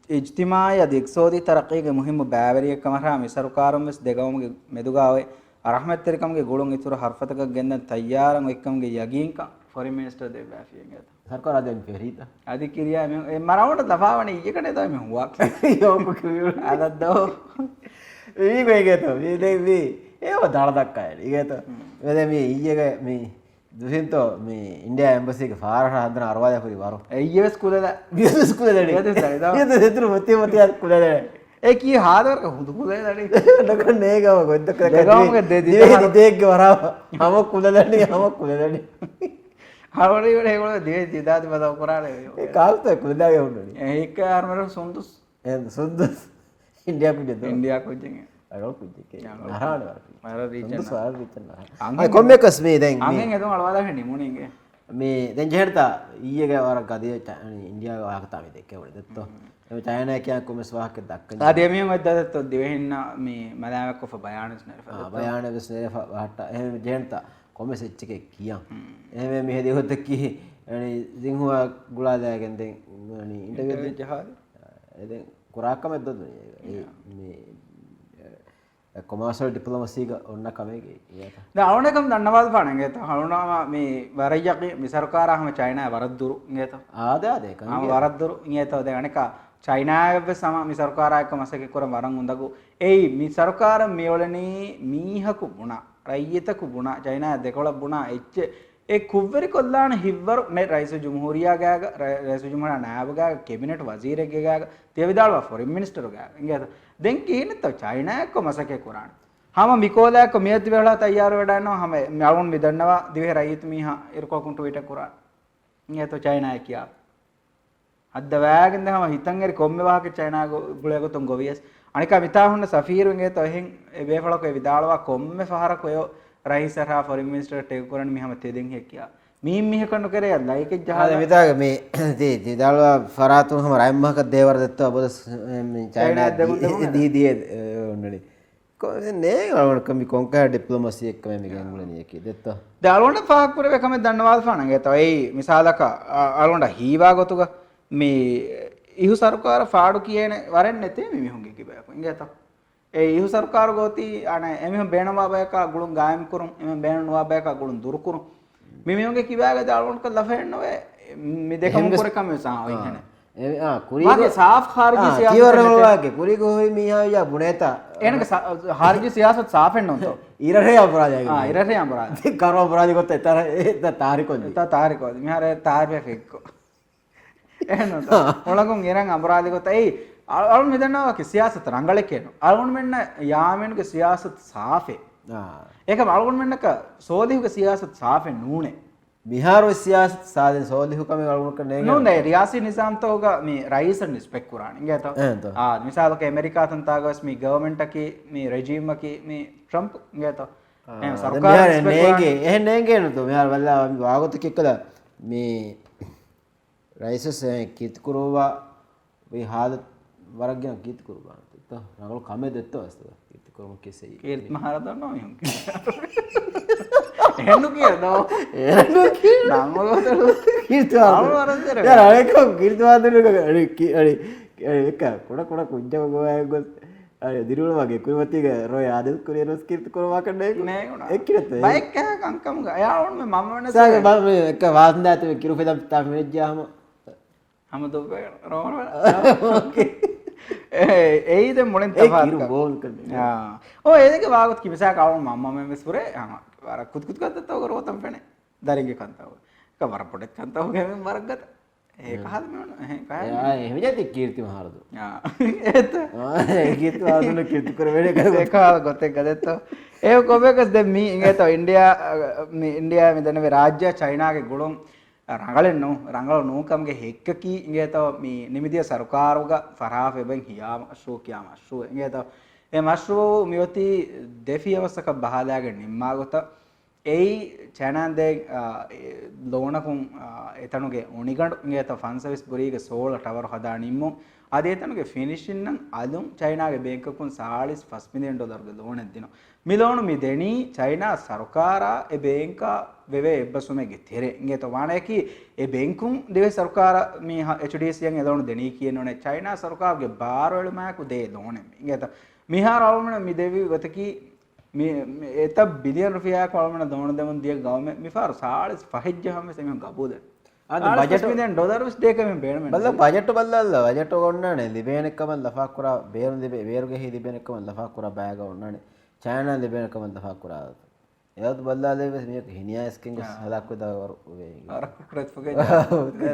इज्तिमाई या इक्सोदी तरक्की के मुहिम बैवरी कमरा में सरकारों में देगाओं के मेदुगावे रहमत तरीकम के गुणों इतुर हरफत का गेंद तैयार एकम के यकीन का फॉरेन मिनिस्टर दे बैफिएंगे सरकार आदि फेरीता आदि क्रिया में मरावट दफावने ये कने तो में हुआ यो कुकियो आदत दो ये कोई तो ये दे भी ये वो दाड़ दक्का है ये तो वेदे मी ये के मी दुहिंतो मी इंडिया एम्बसी के फार हदन अरवादे पुरी वारो ये स्कूल है ये स्कूल है ये तो साइदा ये तो इतने मती मती स्कूल है एक ये हाथ और हुद कुले दड़ी नकर नेगा वो इतना कर देगाओं के दे दी देख के वरा हम कुले दड़ी हरवड़ी बड़े को दे दिदात बताओ कराले ये काल तो कुले दे उन्होंने एक यार मेरे सुंदस सुंदर इंडिया को दे इंडिया को जेंगे අරෝ කුජ්ජකේ නරාණ මර රීචන් ස්වාර රීචන් නරාණ කොම්මෙකස් මේ දැන් අංගෙන් එතන අලවාදා හෙන්නේ මුණින්ගේ මේ දැන් ජෙහෙර්තා ඊයේ වර ගදී ඉන්දියාව ආකතා මේ දෙකේ වල දෙත්තෝ මේ චයිනා කියා කොමස් වාහක දක්කන ආදී මේ වද්දාත් දෙවෙන්න මේ මලාවක් කොෆ බයානස් නරෆ බයානස් නරෆ වාට එහෙම ජෙහෙර්තා කොමස් එච්චකේ කියා එහෙම මේ දෙවොත් කි يعني සිංහුවා ගුලා දාගෙන දැන් يعني ඉන්ටර්වියු දෙච්ච හාරි දැන් කුරාකම එද්දද මේ කොමර්ෂල් ඩිප්ලොමසි එක ඔන්න කමේගේ ඒක දැන් අවුණකම් දන්නවාද පාණන් ඒත හවුණාම මේ වරයකි මේ ਸਰකාරාම චයිනා වරද්දුරු නේත ආදාද ඒක වරද්දුරු නේත දැන් අනික චයිනාවේ සම මේ ਸਰකාරායක මසක කර වරන් උඳගු එයි මේ ਸਰකාර මේවලනේ මීහකු බුණා රයියතකු බුණා චයිනා දෙකොළ බුණා එච්ච ඒ කුව්වරි කොල්ලාන හිව්වරු මේ රයිස් ජුම්හූරියා ගාග රයිස් ජුම්හූරා නායබ ගාග කැබිනට් වසීරගේ ගාග තේවිදාල්වා ෆොරින් මිනිස්ටර් ගාග इंगेत दें कीन तो चाइना को मसके कुरान हम मिकोला को मियत वेला तैयार वेडानो हमें म्याउन मिदन्नवा दिवे रहित मीहा इरको कुंटु विट कुरान ये तो चाइना किया अद्द වැගින්ද हम හිතංගෙරි කොම්මේ වාහක චයිනා ගුලයක තුන් ගොවියස් අනික මිතා හොන්න සෆීරුන්ගේ તો එහෙන් ඒ වේෆලක විදාලවා කොම්මේ ෆහරක ඔය රයිසරා ෆොරින් මිනිස්ටර් ටේක් කරන් මිහම තෙදෙන් හෙකියා මීම් මිහ කන්න කරේ ලයික ජහද මිතාග මේ දී දාලවා ෆරාතුන් හම රයිම්මක දේවර දෙත්ත ඔබ මේ චයිනා දී දී ඔන්නනේ නේ වල කමි කොන්කා ඩිප්ලොමසි එක මේ ගංගුලනේ එකේ දෙත්ත දාලොන්ට ෆාක්පුර වෙකම දන්නවාද ෆානගේ તો ඒ මිසාලක අලොන්ට හීවා ගොතුක මේ ඉහු සරකාර ෆාඩු කියන වරෙන් නැතේ මිහුන්ගේ කිබයක ඉංගත ඒ ඉහු සරකාර ගෝති අනේ එමිහුන් බේනවා බයක ගුළුන් ගායම් කරුම් එමෙ බේනවා බයක ගුළුන් දුරු කරුම් මිමියෝගේ කිව්වාගේ දාලොන්ට ලෆෙන්න ඔය මේ දෙකම කරකම සා ඔය ඉන්නේ कुरीगो साफ खारिजी सियासत तीव्रवागे कुरीगो होई मिहा या बुनेता एनक खारिजी सियासत साफ है तो इररे अपराध है हां इररे अपराध करो अपराध को तेतर तारिको तारिको मिहारे तार पे फेक्को එහෙනම් ඔලගොන් ඉරන් අපරාධ කොට ඒ අලුන් මෙදන්නවා කි සියාසත රංගලේ කියන අලුන් මෙන්න යාමෙන්ගේ සියාසත් සාෆේ ඒක අලුන් මෙන්නක සෝදිහුගේ සියාසත් සාෆේ නූනේ ಬಿಹಾರ ಸಿಯಾಸತ್ ಸಾಧನೆ ಸೋಲಿಹು ಕಮೆ ಅಳಗುಣಕ ನೇಗೆ ನೂಂದೆ ರಿಯಾಸಿ ನಿಜಾಮ್ ತೋಗ ಮಿ ರೈಸನ್ ರಿಸ್ಪೆಕ್ಟ್ ಕುರಾನ್ ಇಂಗೆ ತೋ ಮಿಸಾಲಕ ಅಮೆರಿಕಾ ತಂತಾಗಸ್ ಮಿ ಗವರ್ನಮೆಂಟ್ ಕಿ ಮಿ ರೆಜಿಮ್ ಕಿ ಮಿ ಟ್ರಂಪ್ ಇಂಗೆ ತೋ ಸರ್ಕಾರ ನೇಗೆ ಎ ನೇಗೆ ನತು ಬಿಹಾರ ವಲ್ಲ ವಾಗತ ಕಿಕ್ಕಲ ಮಿ ರೈಸಸ್ ಕಿತ್ ಕುರುವ ವಿ ಹಾದ ವರಗ್ಯ ಕಿತ್ ಕುರುವ ಅಂತ ನಾವು ಕಮೆ ದೆತ್ತ ಅಸ್ತ ಕಿತ್ ಕುರುವ ಕೆಸೆ ಕೀರ್ತಿ ಮಹಾರಾಜ ನೋ ಹೆಣ್ಣು ಕೀರ್ದೋ ನಮ್ಮಗೋತರು ಕೀರ್ತಿ ಯಾರ ಅಳಕ ಕೀರ್ತಿ ವಾದನು ಅಡಿ ಅಡಿ ಏಕ ಕೊಡ ಕೊಡ ಕುಂಜ ಹೋಗೋ ದಿರುಳು වාගේ කුරුවතිග රොය ආදල් කුරියනස් කීර්ති කරවා කන්නේ නේ උනා එක්කිනත බයික් එකක් අංකම් ගාවන්න මම වෙනස සාගේ බල එක වාසන්දාත කිරු ෆෙදම් තා මෙජ්ජාම हम तो रोमन ओके एई दे मोलेन तफात किरु बोल कर हां ओ एदेके वागत कि मिसा काव मम्मा में मिसपुरे हां वार कुछ कुछ करते तो रोतम पेने दरिंगे कंता हो कवर पड़े कंता हो गए मरगत ඒ කහද මේ කය එහෙම ජති කීර්ති මහරදු ඒත් කීර්ති මහරදු කීර්ති කර වෙලේ ඒ කහද ගොතේ ගදෙත්ත ඒ කොබෙකස් දෙ මී ඉංගේතෝ ඉන්දියා මෙදන වේ රාජ්‍ය චයිනාගේ ගුළුම් ರಂಗಳನ್ನು ರಂಗಳು ನೂಕಂಗೆ ಹೆಕ್ಕಕಿ ಇಂಗೇತೋ ಮೀ ನಿಮಿದಿಯ ಸರ್ಕಾರಗ ಫರಾಫ್ ಎಬೆನ್ ಹಿಯಾಮ ಅಶ್ರು ಕಿಯಾಮ ಅಶ್ರು ಇಂಗೇತೋ ಎ ಮಶ್ರು ಮಿಯತಿ ದೇಫಿ ಅವಸಕ ಬಹಾಲಾಗೆ ನಿಮ್ಮಾಗುತ್ತ ಏಯ್ ಚೈನಾಂದೆ ಲೋಣಕುಂ ಎತನುಗೆ ಉಣಿಗಂಡು ಇಂಗೇತೋ ಫನ್ ಸರ್ವಿಸ್ ಬುರಿಗೆ 16 ಟವರ್ ಹದಾ ನಿಮ್ಮು ಅದೇ ತನಗೆ ಫಿನಿಶಿಂಗ್ ನಂ ಅದುಂ ಚೈನಾಗೆ ಬೇಂಕಕುಂ $45 ಮಿಲಿಯನ್ ಗೆ ಲೋನ್ ಎದ್ದಿನೋ මිලෝණු මිදෙනී චයිනා සරකාර ඒ බැංක වෙවේ එබ්බසුමෙගේ තෙරේ ඉංගෙත වාණයකි ඒ බැංකුම් දෙවේ සරකාර මේ HDC යන් එදවණු දෙනී කියනෝනේ චයිනා සරකාරගේ බාරවල මාකු දේ ලෝනේ ඉංගෙත මිහාර අවමන මිදෙවි ගතකි මේ එත බිලියන් රුපියාවක් අවමන දෝණ දෙමන් දිය ගවමෙ මිෆාර සාලස් ෆහිජ්ජහම සෙම ගබුද ಅದು ಬಜೆಟ್ $1 ಮಿಲಿಯನ್ ದೇಕಮೆ ಬೇಡಮೆ ಬಲ್ಲ ಬಜೆಟ್ ಬಲ್ಲಲ್ಲ ಬಜೆಟ್ ಒಣ್ಣಾನೆ ಲಿಬೇನಕಮ ಲಫಾಕುರ ಬೇರು ದಿಬೆ ಬೇರುಗೆ ಹಿ ಲಿಬೇನಕಮ ಲಫಾಕುರ ಬ್ಯಾಗ ಒಣ್ಣಾನೆ ಚೈನಾ ಲಿಬೇನಕಮ ಲಫಾಕುರ ಯಾವುದು ಬಲ್ಲಾಲೆ ಮೇಕ ಹಿನಿಯಾ ಸ್ಕಿಂಗ್ ಹಲಾಕುದ ಅವರು ಅರಕುಕ್ರತ್ ಫಗೆ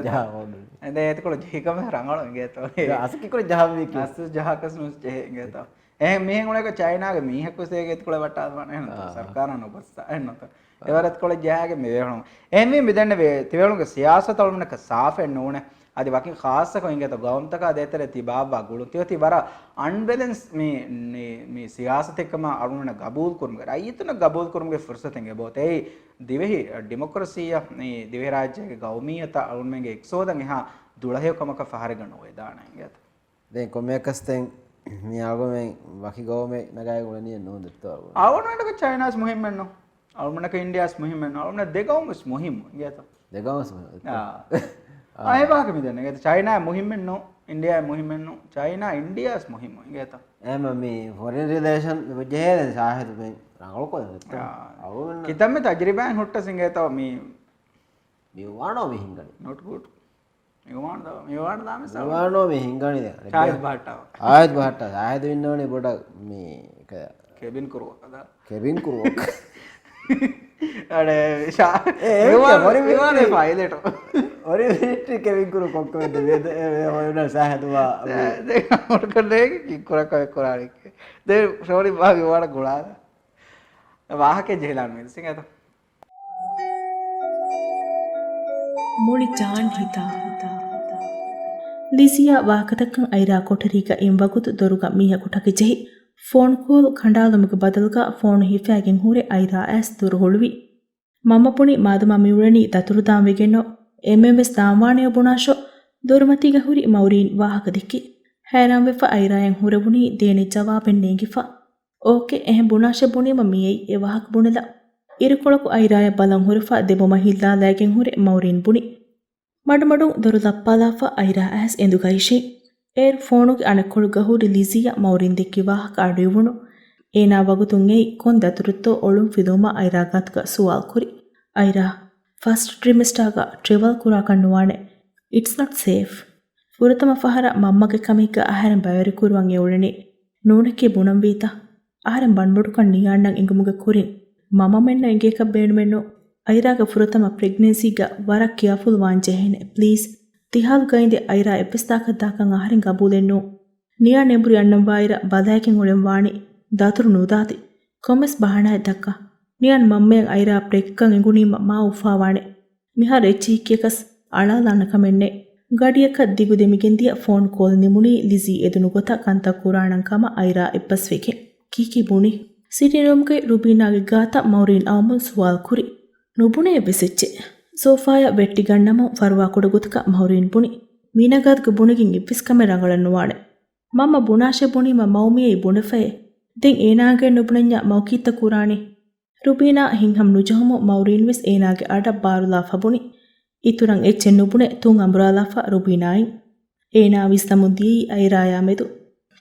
ಜಾವೋಡು ಅಂದೆ ಎತ್ಕೊಳ ಜೀಕಮ ರಂಗಳು ಇಂಗೇತೋ ಅಸಕಿ ಕೊಳ ಜಾವಿ ಕಿ ಅಸು ಜಹಾಕಸ್ ನುಸ್ ಜೆ ಇಂಗೇತೋ ಎ ಮೀಹೆಂ ಉಳಕ ಚೈನಾಗೆ ಮೀಹಕುಸೇಗೆ ಎತ್ಕೊಳ ವಟ್ಟಾದ ಮನೆ ಸರ್ಕಾರನ ಬಸ್ಸ ಎನ್ನತ එවරත් කොළ ජයාගේ මේ වෙහුණු එන්නේ මෙදන්න වේ තිවලුගේ සියාසත වලමනක සාෆෙන් නෝනේ අදි වකින් ખાસක ඉංගත ගෞම්තක දෙතර තිබාබා ගුළුතියති වර අන්බැලන්ස් මේ සියාසත එක්කම අරුණන ගබූල් කුරුම රයිතන ගබූල් කුරුමගේ ෆුර්සතෙන් ගෙබෝත ඒ දිවෙහි ඩෙමොක්‍රසිය මේ දිවෙහි රාජ්‍යයේ ගෞමියත අරුණමගේ එක්සෝදන් එහා දුලහෙකමක ෆහරගන ඔය දාන ඉංගත දැන් කොමේකස්තෙන් මේ ආගමෙන් වකි ගෞමේ නගාය ගුණනිය නෝදෙත්තව ආවනකට චයිනාස් මුහිම්මන්නෝ almana ka indias muhim men almana degawmus muhim geta degawas ay baaka midenne geta china muhim men no india muhim men no china indias muhim geta ema me foreign relation wajhe sahid me rangalo ko awun kitamme tajriban hutta singeta me wano me hingani not good me wanda me wano me hingani ayat bahata ayat winnone boda me kebin kurwa ada kebin kurwa අඩ විමානේ පයිලට ඔරි මිනිට්ටි Kevin කුරු කොක්කමද වේද හොයන සහදුවා මොට කරේ කික්කුරක් කොරාරික් දේ sorry බා විවාඩ ගොඩාද වාහකේ ජෙහෙලාන් මෙල්සින් ඇත ಮುಳಿ ಜಾನ್ ಹಿತ ಲಿಸಿಯಾ ವಾಕತಕ್ಕಂ ಐರಾ ಕೊಠರಿಗ ಇಂವಗುತು ದೊರುಗ ಮೀಹ ಕೊಠಕೆ ಜೆಹಿ ಫೋನ್ ಕಾಲ್ ಖಂಡಾಲಮುಗ ಬದಲ್ಗ ಫೋನ್ ಹಿಫಾಗೆನ್ ಹೂರೆ ಐರಾ ಆಸ್ ದುರು ಹೊಳುವಿ ಮಮ್ಮಪುಣಿ ಮಾದಮ ಮಿವುಳನಿ ದತುರುದಾಂ ವೆಗೆನ್ನೋ ಎಂಎಂಎಸ್ ದಾಂವಾಣಿಯ ಬುಣಾಶೋ ದೊರುಮತಿಗ ಹುರಿ ಮೌರೀನ್ ವಾಹಕ ದಿಕ್ಕಿ ಹೈರಾಂ ವೆಫ ಐರಾಯನ್ ಹುರಬುಣಿ ದೇನಿ ಜವಾಬೆನ್ ನೇಗಿಫ ಓಕೆ ಎಹೆಂ ಬುಣಾಶ ಬುಣಿಮ ಮಿಯೈ ಎ ವಾಹಕ ಬುಣೆಲ ಇರುಕೊಳಕು ಐರಾಯ ಬಲಂ ಹುರಫ ದೆಬೊಮ ಹಿಲ್ಲಾ ಲಾಗೆನ್ ಹುರೆ ಮೌರೀನ್ ಬುಣಿ ಮಡಮಡು ದೊರು ಲಪ್ಪಾಲಾಫ ಐರಾ ಆಸ್ ಎಂದುಗೈಶೆ ಏರ್ ಫೋನುಗೆ ಅಣಕೊಳು ಗಹುರಿ ಲಿಸಿಯಾ ಮೌರಿನ್ ದಿಕ್ಕಿ ವಾಹಕ ಅಡುವುಣು ಏನಾ ವಗುತುಂ ಏಯ್ ಕೊನ್ ದತುರುತ್ತೋ ಒಳುಂ ಫಿದೋಮ ಐರಾಗತ್ಗ ಸುವಾಲ್ ಕುರಿ ಐರಾ ಫಸ್ಟ್ ಟ್ರಿಮಿಸ್ಟಾಗ ಟ್ರಿವಲ್ ಕುರಾ ಕಣ್ಣುವಾಣೆ ಇಟ್ಸ್ ನಾಟ್ ಸೇಫ್ ಪುರತಮ ಫಹರ ಮಮ್ಮಗೆ ಕಮಿಗ ಆಹಾರಂ ಬಯರಿ ಕುರುವಂ ಎವುಳನಿ ನೂನಕ್ಕೆ ಬುಣಂ ವೀತ ಆಹಾರಂ ಬಣ್ಬುಡು ಕಣ್ ನಿಯಾಣ್ಣಂ ಇಂಗುಮುಗ ಕುರಿನ್ ಮಮ ಮೆನ್ನ ಇಂಗೇಕ ಬೇಣುಮೆನ್ನು ಐರಾಗ ಪುರತಮ ಪ್ರೆಗ್ನೆನ್ಸಿಗ ವರ ಕೇರ್ಫುಲ್ ವಾಂಜೆಹೆನೆ ಪ್ಲೀಸ್ ತಿಹಾಲ್ ಗೈಂದೆ ಐರಾ ಎಪಿಸ್ತಾಕದ್ದಾಕಂ ಆಹಾರಿಂ ಗಬೂಲೆನ್ನು ನಿಯಾ ನೆಂಬುರಿ ಅಣ್ಣಂ ವಾಯಿರ ಬದಾಯಕಿಂ ಉಳೆಂ ವಾಣಿ ದಾತುರು ನೂದಾತಿ ಕೊಮೆಸ್ ಬಹಣಾಯ ದಕ್ಕ ನಿಯಾನ್ ಮಮ್ಮೆಯಂ ಐರಾ ಪ್ರೆಕ್ಕಂ ಎಂಗುಣೀಮ ಮಾ ಉಫಾವಾಣೆ ಮಿಹಾರ್ ಎಚ್ಚಿಕ್ಕಿಯಕಸ್ ಅಳಾಲಾನಕಮೆನ್ನೆ ಗಡಿಯಕ ದಿಗುದೆಮಿಗೆಂದಿಯ ಫೋನ್ ಕಾಲ್ ನಿಮುನಿ ಲಿಜಿ ಎದುನು ಗೊತ್ತ ಕಂತ ಕುರಾಣಂಕಮ ಐರಾ ಎಪ್ಪಸ್ವೆಕೆ ಕೀಕಿ ಬುಣಿ ಸಿಟಿಂಗ್ ರೂಮ್ಗೆ ರುಬೀನಾಗೆ ಗಾತ ಮೌರೀನ್ ಅವಮುನ್ ಸುವಾಲ್ ಕುರಿ ನುಬುಣೆ ಬೆಸೆಚ್ಚೆ ಸೋಫಾಯ ವೆಟ್ಟಿ ಗಣ್ಣಮ ಫರ್ವಾ ಕೊಡಗುತಕ ಮೌರೀನ್ ಬುಣಿ ಮೀನಗಾದ್ಗ ಬುಣಿಗಿನ್ ಇಪ್ಪಿಸ್ಕಮೆ ರಂಗಳನ್ನು ವಾಡೆ ಮಮ್ಮ ಬುಣಾಶೆ ಬುಣಿಮ ಮೌಮಿಯೈ ಬುಣೆಫೆಯೆ ದೆನ್ ಏನಾಗೆ ನುಬುಣೆಂಜ ಮೌಕೀತ ಕುರಾಣಿ ರುಬೀನಾ ಹಿಂಹಂ ನುಜಹುಮು ಮೌರೀನ್ ವೆಸ್ ಏನಾಗೆ ಅಡ ಬಾರುಲಾ ಫಬುಣಿ ಇತುರಂ ಎಚ್ಚೆ ನುಬುಣೆ ತುಂ ಅಂಬ್ರಾಲಾಫ ರುಬೀನಾಯಿನ್ ಏನಾ ವಿಸ್ತಮುದ್ದೀ ಐರಾಯಾ ಮೆದು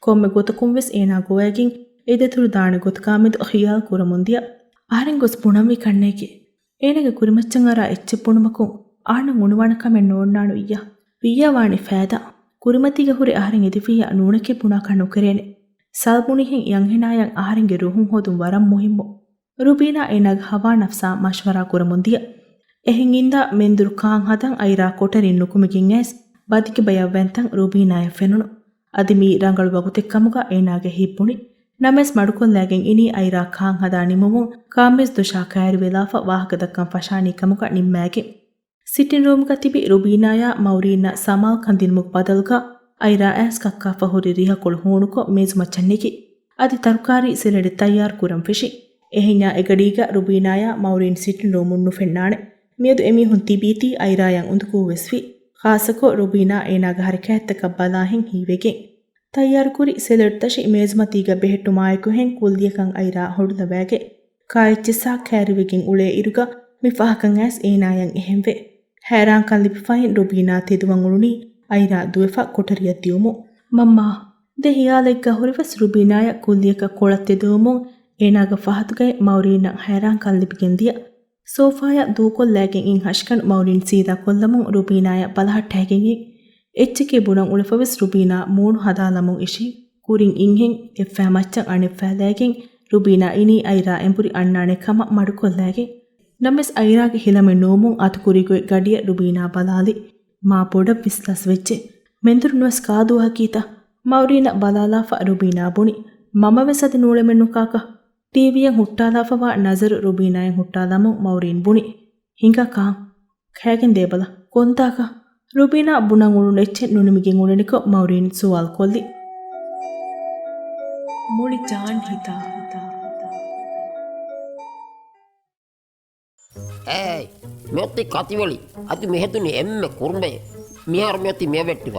ಕೊಮ್ಮೆ ಗೊತಕುಂ ವೆಸ್ ಏನಾ ಗೋಯಾಗಿನ್ ಎದೆತುರು ದಾಣೆ ಗೊತಕಾಮೆದು ಖಿಯಾಲ್ ಕುರಮುಂದಿಯ ಆರೆಂ ಗೊಸ್ ಬುಣಂವಿ ಕಣ್ಣೇಗೆ ಏನಗೆ ಕುರಿಮಚ್ಚಂ ಅರ ಎಚ್ಚೆ ಬುಣಮಕುಂ ಆಣ ಉಣುವಣಕಮೆನ್ ನೋಣ್ಣಾಣು ಇಯ್ಯ ವಿಯ್ಯವಾಣಿ ಫෑದ ಕುರಿಮತಿಗೆ ಹುರಿ ಆರೆಂ ಎದಿಫಿಯ ನೂಣಕ್ಕೆ ಬುಣಾ ಕಣ್ಣುಕೆರೇನೆ ಸಲ್ಬುಣಿಹೆಂ ಯಂಹೆನಾಯಂ ಆರೆಂಗೆ ರುಹುಂ ಹೋದುಂ ವರಂ ಮುಹಿಮ್ಮು ರುಬೀನಾ ಏನಗ ಹವಾ ನಫ್ಸಾ ಮಶ್ವರಾ ಕುರಮುಂದಿಯ ಎಹೆಂ ಇಂದ ಮೆಂದುರು ಕಾಂ ಹದಂ ಐರಾ ಕೊಟರಿನ್ ನುಕುಮಿಗಿನ್ ಎಸ್ ಬದಿಕೆ ಬಯವ್ವೆಂತಂ ರುಬೀನಾಯ ಫೆನುಣು ಅದಿಮಿ ರಂಗಳು ವಗುತೆಕ್ಕಮುಗ ಏನಾಗೆ ಹಿಪ್ಪುಣಿ ನಮೆಸ್ ಮಡುಕೊಲ್ಲಾಗೆನ್ ಇನಿ ಐರಾ ಕಾಂ ಹದಾ ನಿಮುಮು ಕಾಮೆಸ್ ದುಶಾ ಕೈರಿ ವೆಲಾಫ ವಾಹಕದಕ್ಕಂ ಫಶಾನಿ ಕಮುಗ ನಿಮ್ಮಾಗೆ ಸಿಟಿಂಗ್ ರೂಮ್ಗ ತಿಬಿ ರುಬೀನಾಯ ಮೌರೀನ ಸಮಾಲ್ ಕಂದಿನ್ಮುಗ್ ಬದಲ್ಗ ಐರಾ ಆಸ್ ಕಕ್ಕಾ ಫಹುರಿ ರಿಹಕೊಳು ಹೂಣುಕೊ ಮೇಜು ಮಚ್ಚನ್ನಿಗಿ ಅದಿ ತರ್ಕಾರಿ ಸಿಲೆಡಿ ತಯ್ಯಾರ್ ಕುರಂ ಫಿಶಿ ಎಹಿಂಜಾ ಎಗಡೀಗ ರುಬೀನಾಯ ಮೌರೀನ್ ಸಿಟಿಂಗ್ ರೂಮುನ್ನು ಫೆನ್ನಾಣೆ ಮಿಯದು ಎಮಿಹುನ್ ತಿಬೀತಿ ಐರಾಯಂ ಉಂದುಕೂ ವೆಸ್ವಿ ಖಾಸಕೊ ರುಬೀನಾ ಏನಾಗ ಹರಿಕೆಹತ್ತಕ ಬಲಾಹೆಂ ಹೀವೆಗೆ ತಯ್ಯಾರ್ ಕುರಿ ಸಿಲೆಡ್ ತಶಿ ಮೇಜ್ಮತೀಗ ಬೆහෙಟ್ಟು ಮಾಯಕು ಹೆಂ ಕುಲ್ದಿಯಕಂ ಐರಾ ಹೊಡುದವ್ಯಾಗೆ ಕಾಯಿಚ್ಚಿಸಾ ಕ್ಯಾರಿವಿಗಿನ್ ಉಳೆ ಇರುಗ ಮಿಫಾಹಕಂ ಆಸ್ ಏನಾಯಂ ಎಹೆಂವೆ ಹ್ಯಾರಾಂಕನ್ ಲಿಪಿಫೈನ್ ರುಬೀನಾ ತೆದುವಂ ಉಳುನಿ ಐರಾ ದುವೆಫಾ ಕೊಟರಿಯ ದಿಯುಮು ಮಮ್ಮ ದೆ ಹಿಯಾಲೆಗ್ಗ ಹುರಿವಸ್ ರುಬೀನಾಯ ಕುಲ್ದಿಯಕ ಕೊಳತ್ತೆದುವಮುಂ ಏನಾಗ ಫಹತುಗೈ ಮೌರೀನ ಹ್ಯಾರಾಂಕನ್ ಲಿಪಿಗೆಂದಿಯ ಸೋಫಾಯ ದೂಕೊಲ್ಲಾಗೆನ್ ಇನ್ ಹಷ್ಕನ್ ಮೌರೀನ್ ಸೀದಾ ಕೊಲ್ಲಮುಂ ರುಬೀನಾಯ ಬಲಹಟ್ಟೆಗೆನ್ ಎಚ್ಚಕೆ ಬುಣಂ ಉಳಿಫವೆಸ್ ರುಬೀನಾ ಮೂಣು ಹದಾಲಮುಂ ಇಶಿ ಕುರಿನ್ ಇಂಹೆಂ ಎಫ್ಫಾ ಮಚ್ಚಂ ಅಣೆಫ್ಫಾಲಾಗೆನ್ ರುಬೀನಾ ಇನಿ ಐರಾ ಎಂಪುರಿ ಅಣ್ಣಾಣೆ ಕಮ ಮಡುಕೊಲ್ಲಾಗೆನ್ ನಮೆಸ್ ಐರಾಗೆ ಹಿಲಮೆ ನೋಮುಂ ಅತುಕುರಿಗೊಯ್ ಗಡಿಯ ರುಬೀನಾ ಬಲಾಲಿ ಮಾ ಪೊಡ ವಿಸ್ಲಸ್ ವೆಚ್ಚೆ ಮೆಂದುರು ನುವಸ್ ಕಾದು ಹಕೀತ ಮೌರೀನ ಬಲಾಲಾಫ ರುಬೀನಾ ಬುಣಿ ಮಮವೆಸದಿ ನೂಳೆಮೆನ್ನು ಕಾಕ ಟಿವಿಯಂ ಹುಟ್ಟಾಲಾಫವಾ ನಜರು ರುಬೀನಾಯಂ ಹುಟ್ಟಾಲಮುಂ ಮೌರೀನ್ ಬುಣಿ ಹಿಂಗ ಕಾಂ ಖෑಗೆನ್ ದೇಬಲ ಕೊಂತಾಕ ರುಬೀನಾ ಬುಣಂ ಉಳು ನೆಚ್ಚೆ ನುಣಿಮಿಗೆನ್ ಉಳೆನಿಕೊ ಮೌರೀನ್ ಸುವಾಲ್ ಕೊಲ್ಲಿ ಮುಳಿ ಜಾನ್ ಹಿತಾ ಏಯ್ ಮೆತ್ತಿ ಕತಿವಳಿ ಅದು ಮೆಹದುನಿ ಎಮ್ಮೆ ಕುರ್ಮೆ ಮಿಹಾರ ಮೆತ್ತಿ ಮೇವೆಟ್ಟಿವ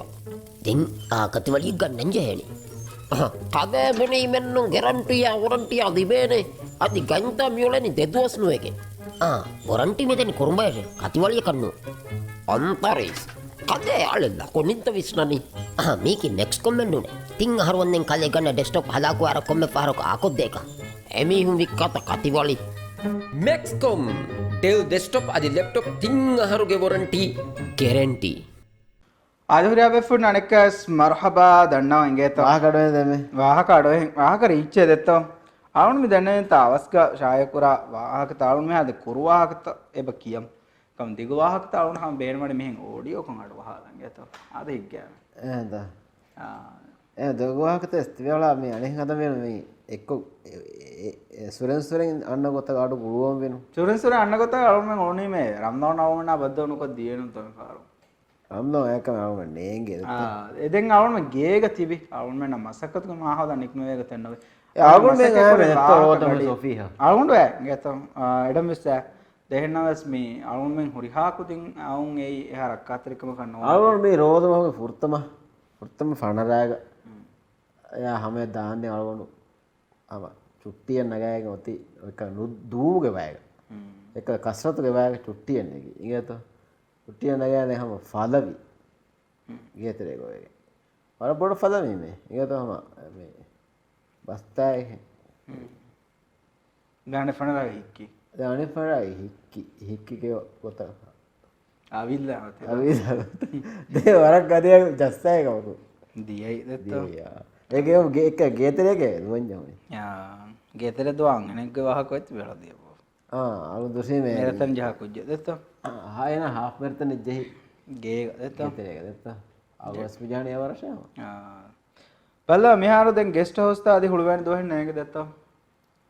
ದಿನ್ ಆ ಕತಿವಳಿ ಈಗ ನಂಜೆ ಹೇಳಿ ಕದೆ ಬುಣಿ ಮೆನ್ನು ಗೆರಂಟಿಯ ಒರಂಟಿಯ ದಿಬೇನೆ ಅದು ಗಂತ ಮ್ಯೂಳನಿ ದೆದ್ವಸ್ ನುವೆಗೆ ಒರಂಟಿ ಮೆದನಿ ಕುರ್ಮೆ ಕತಿವಳಿಯ ಕಣ್ಣು ಅಂತರೀಸ್ ಕದೆ ಆಳಿಲ್ಲ ಕೊನಿಂತ ವಿಸ್ನನಿ ಮೀಕಿ ನೆಕ್ಸ್ಟ್ ಕೊಮ್ಮೆಂಡು ತಿಂಗ್ ಹರುವನ್ನೆನ್ ಕಲೆ ಗಣ್ಣ ಡೆಸ್ಕ್ಟಾಪ್ ಹಲಾಕು ಅರ ಕೊಮ್ಮೆ ಫಾರಕ ಹಾಕೋದ್ದೇಕ ಎಮಿ ಹುಂ ವಿಕ್ಕತ ಕತಿವಳಿ ಮ್ಯಾಕ್ಸ್ಕಾಮ್ ಡೆಲ್ ಡೆಸ್ಕ್ಟಾಪ್ ಅದು ಲ್ಯಾಪ್ಟಾಪ್ ತಿಂಗಹರುಗೆ ವಾರಂಟಿ ಗ್ಯಾರಂಟಿ ಆದವ್ರಿಯ ಬೆಫುಡ್ ನನಕಸ್ ಮರ್ಹಬಾ ದಣ್ಣ ಎಂಗೇತ ವಾಹಕಡವೆ ದೆಮೆ ವಾಹಕಡೋ ವಾಹಕರ ಇಚ್ಛೆ ದೆತ್ತ ಅವನು ಮಿ ದಣ್ಣೆಂತ ಅವಸ್ಕ ಶಾಯಕುರ ವಾಹಕ ತಾಳುನ್ ಮೆ ಅದ ಕುರು ವಾಹಕ ಎಬ ಕಿಯಂ ಕಮ್ ದಿಗು ವಾಹಕ ತಾಳುನ್ ಹಂ ಬೇರ್ ಮಾಡಿ ಮೆಹೆಂ ಆಡಿಯೋ ಕಂ ಅಡ ವಾಹ ಎಂಗೇತ ಅದ ಹಿಗ್ಗ ಎಂತ ದೊಗು ವಾಹಕತ ಎಸ್ತಿವೇಳ ಮಿ ಅಣೆ ಹದ ಮೆ එක්ක සුරෙන් අන්න ගොත ගාඩු ගුරුවම් වෙනු සුරෙන් අන්න ගොත අලුම ඕනේ මේ රම්දවන අවුන බද්දවනුක දියනු තම කාරු රම්දව ඒකම අවුන නේගේ එදෙන් අවුන ගේග තිබි අවුන මෙන්න මසකතුක මාහවද නික්ම වේග තෙන්නවේ අවුන මේ නෙත්ත රෝතම සොෆීහා අවුන වේ ගතම් එඩම් විස්ස දෙහෙන්නවස් මේ අවුන මෙන් හුරිහා කුතින් අවුන් ඒ එහා රක්කාතරිකම කන්නෝ අවුන මේ රෝදම ෆුර්තම ෆනරාග යා හැම දාන්නේ අවුන අම චුට්ටියෙන් නගායක ඔති එක දූමුගේ වෑග එක කස්රතුගේ වෑග චුට්ටියෙන් එක ඉගත චුට්ටියෙන් නගායන හැම ෆලවි ඉගතරේ ගොයගේ වර බොඩ ෆලවි මේ ඉගත හැම මේ බස්තායි ගානේ ෆනරා හික්කි ගානේ ෆනරා හික්කිගේ ගොත අවිල්ල දේ වරක් ගදිය ජස්සයි කවුරු දියයි දෙත්ත ඒක ගේතරේගේ නුවන්ජමයි ගෙතර දුවන් එනක වහකොත් වෙලා දියපෝ අලු දුසේ මේ මෙරතන් ජහ කුජ්ජ දෙත්ත හායන හාෆ් මෙරතන් ජෙහි ගේ දෙත්ත ගේතරේක දෙත්ත අවස් විජාණිය වර්ෂය බල්ලා මිහාරු දැන් ගෙස්ට් හවුස් තා අදී හුළුවැනි දොහෙන් නේක දෙත්ත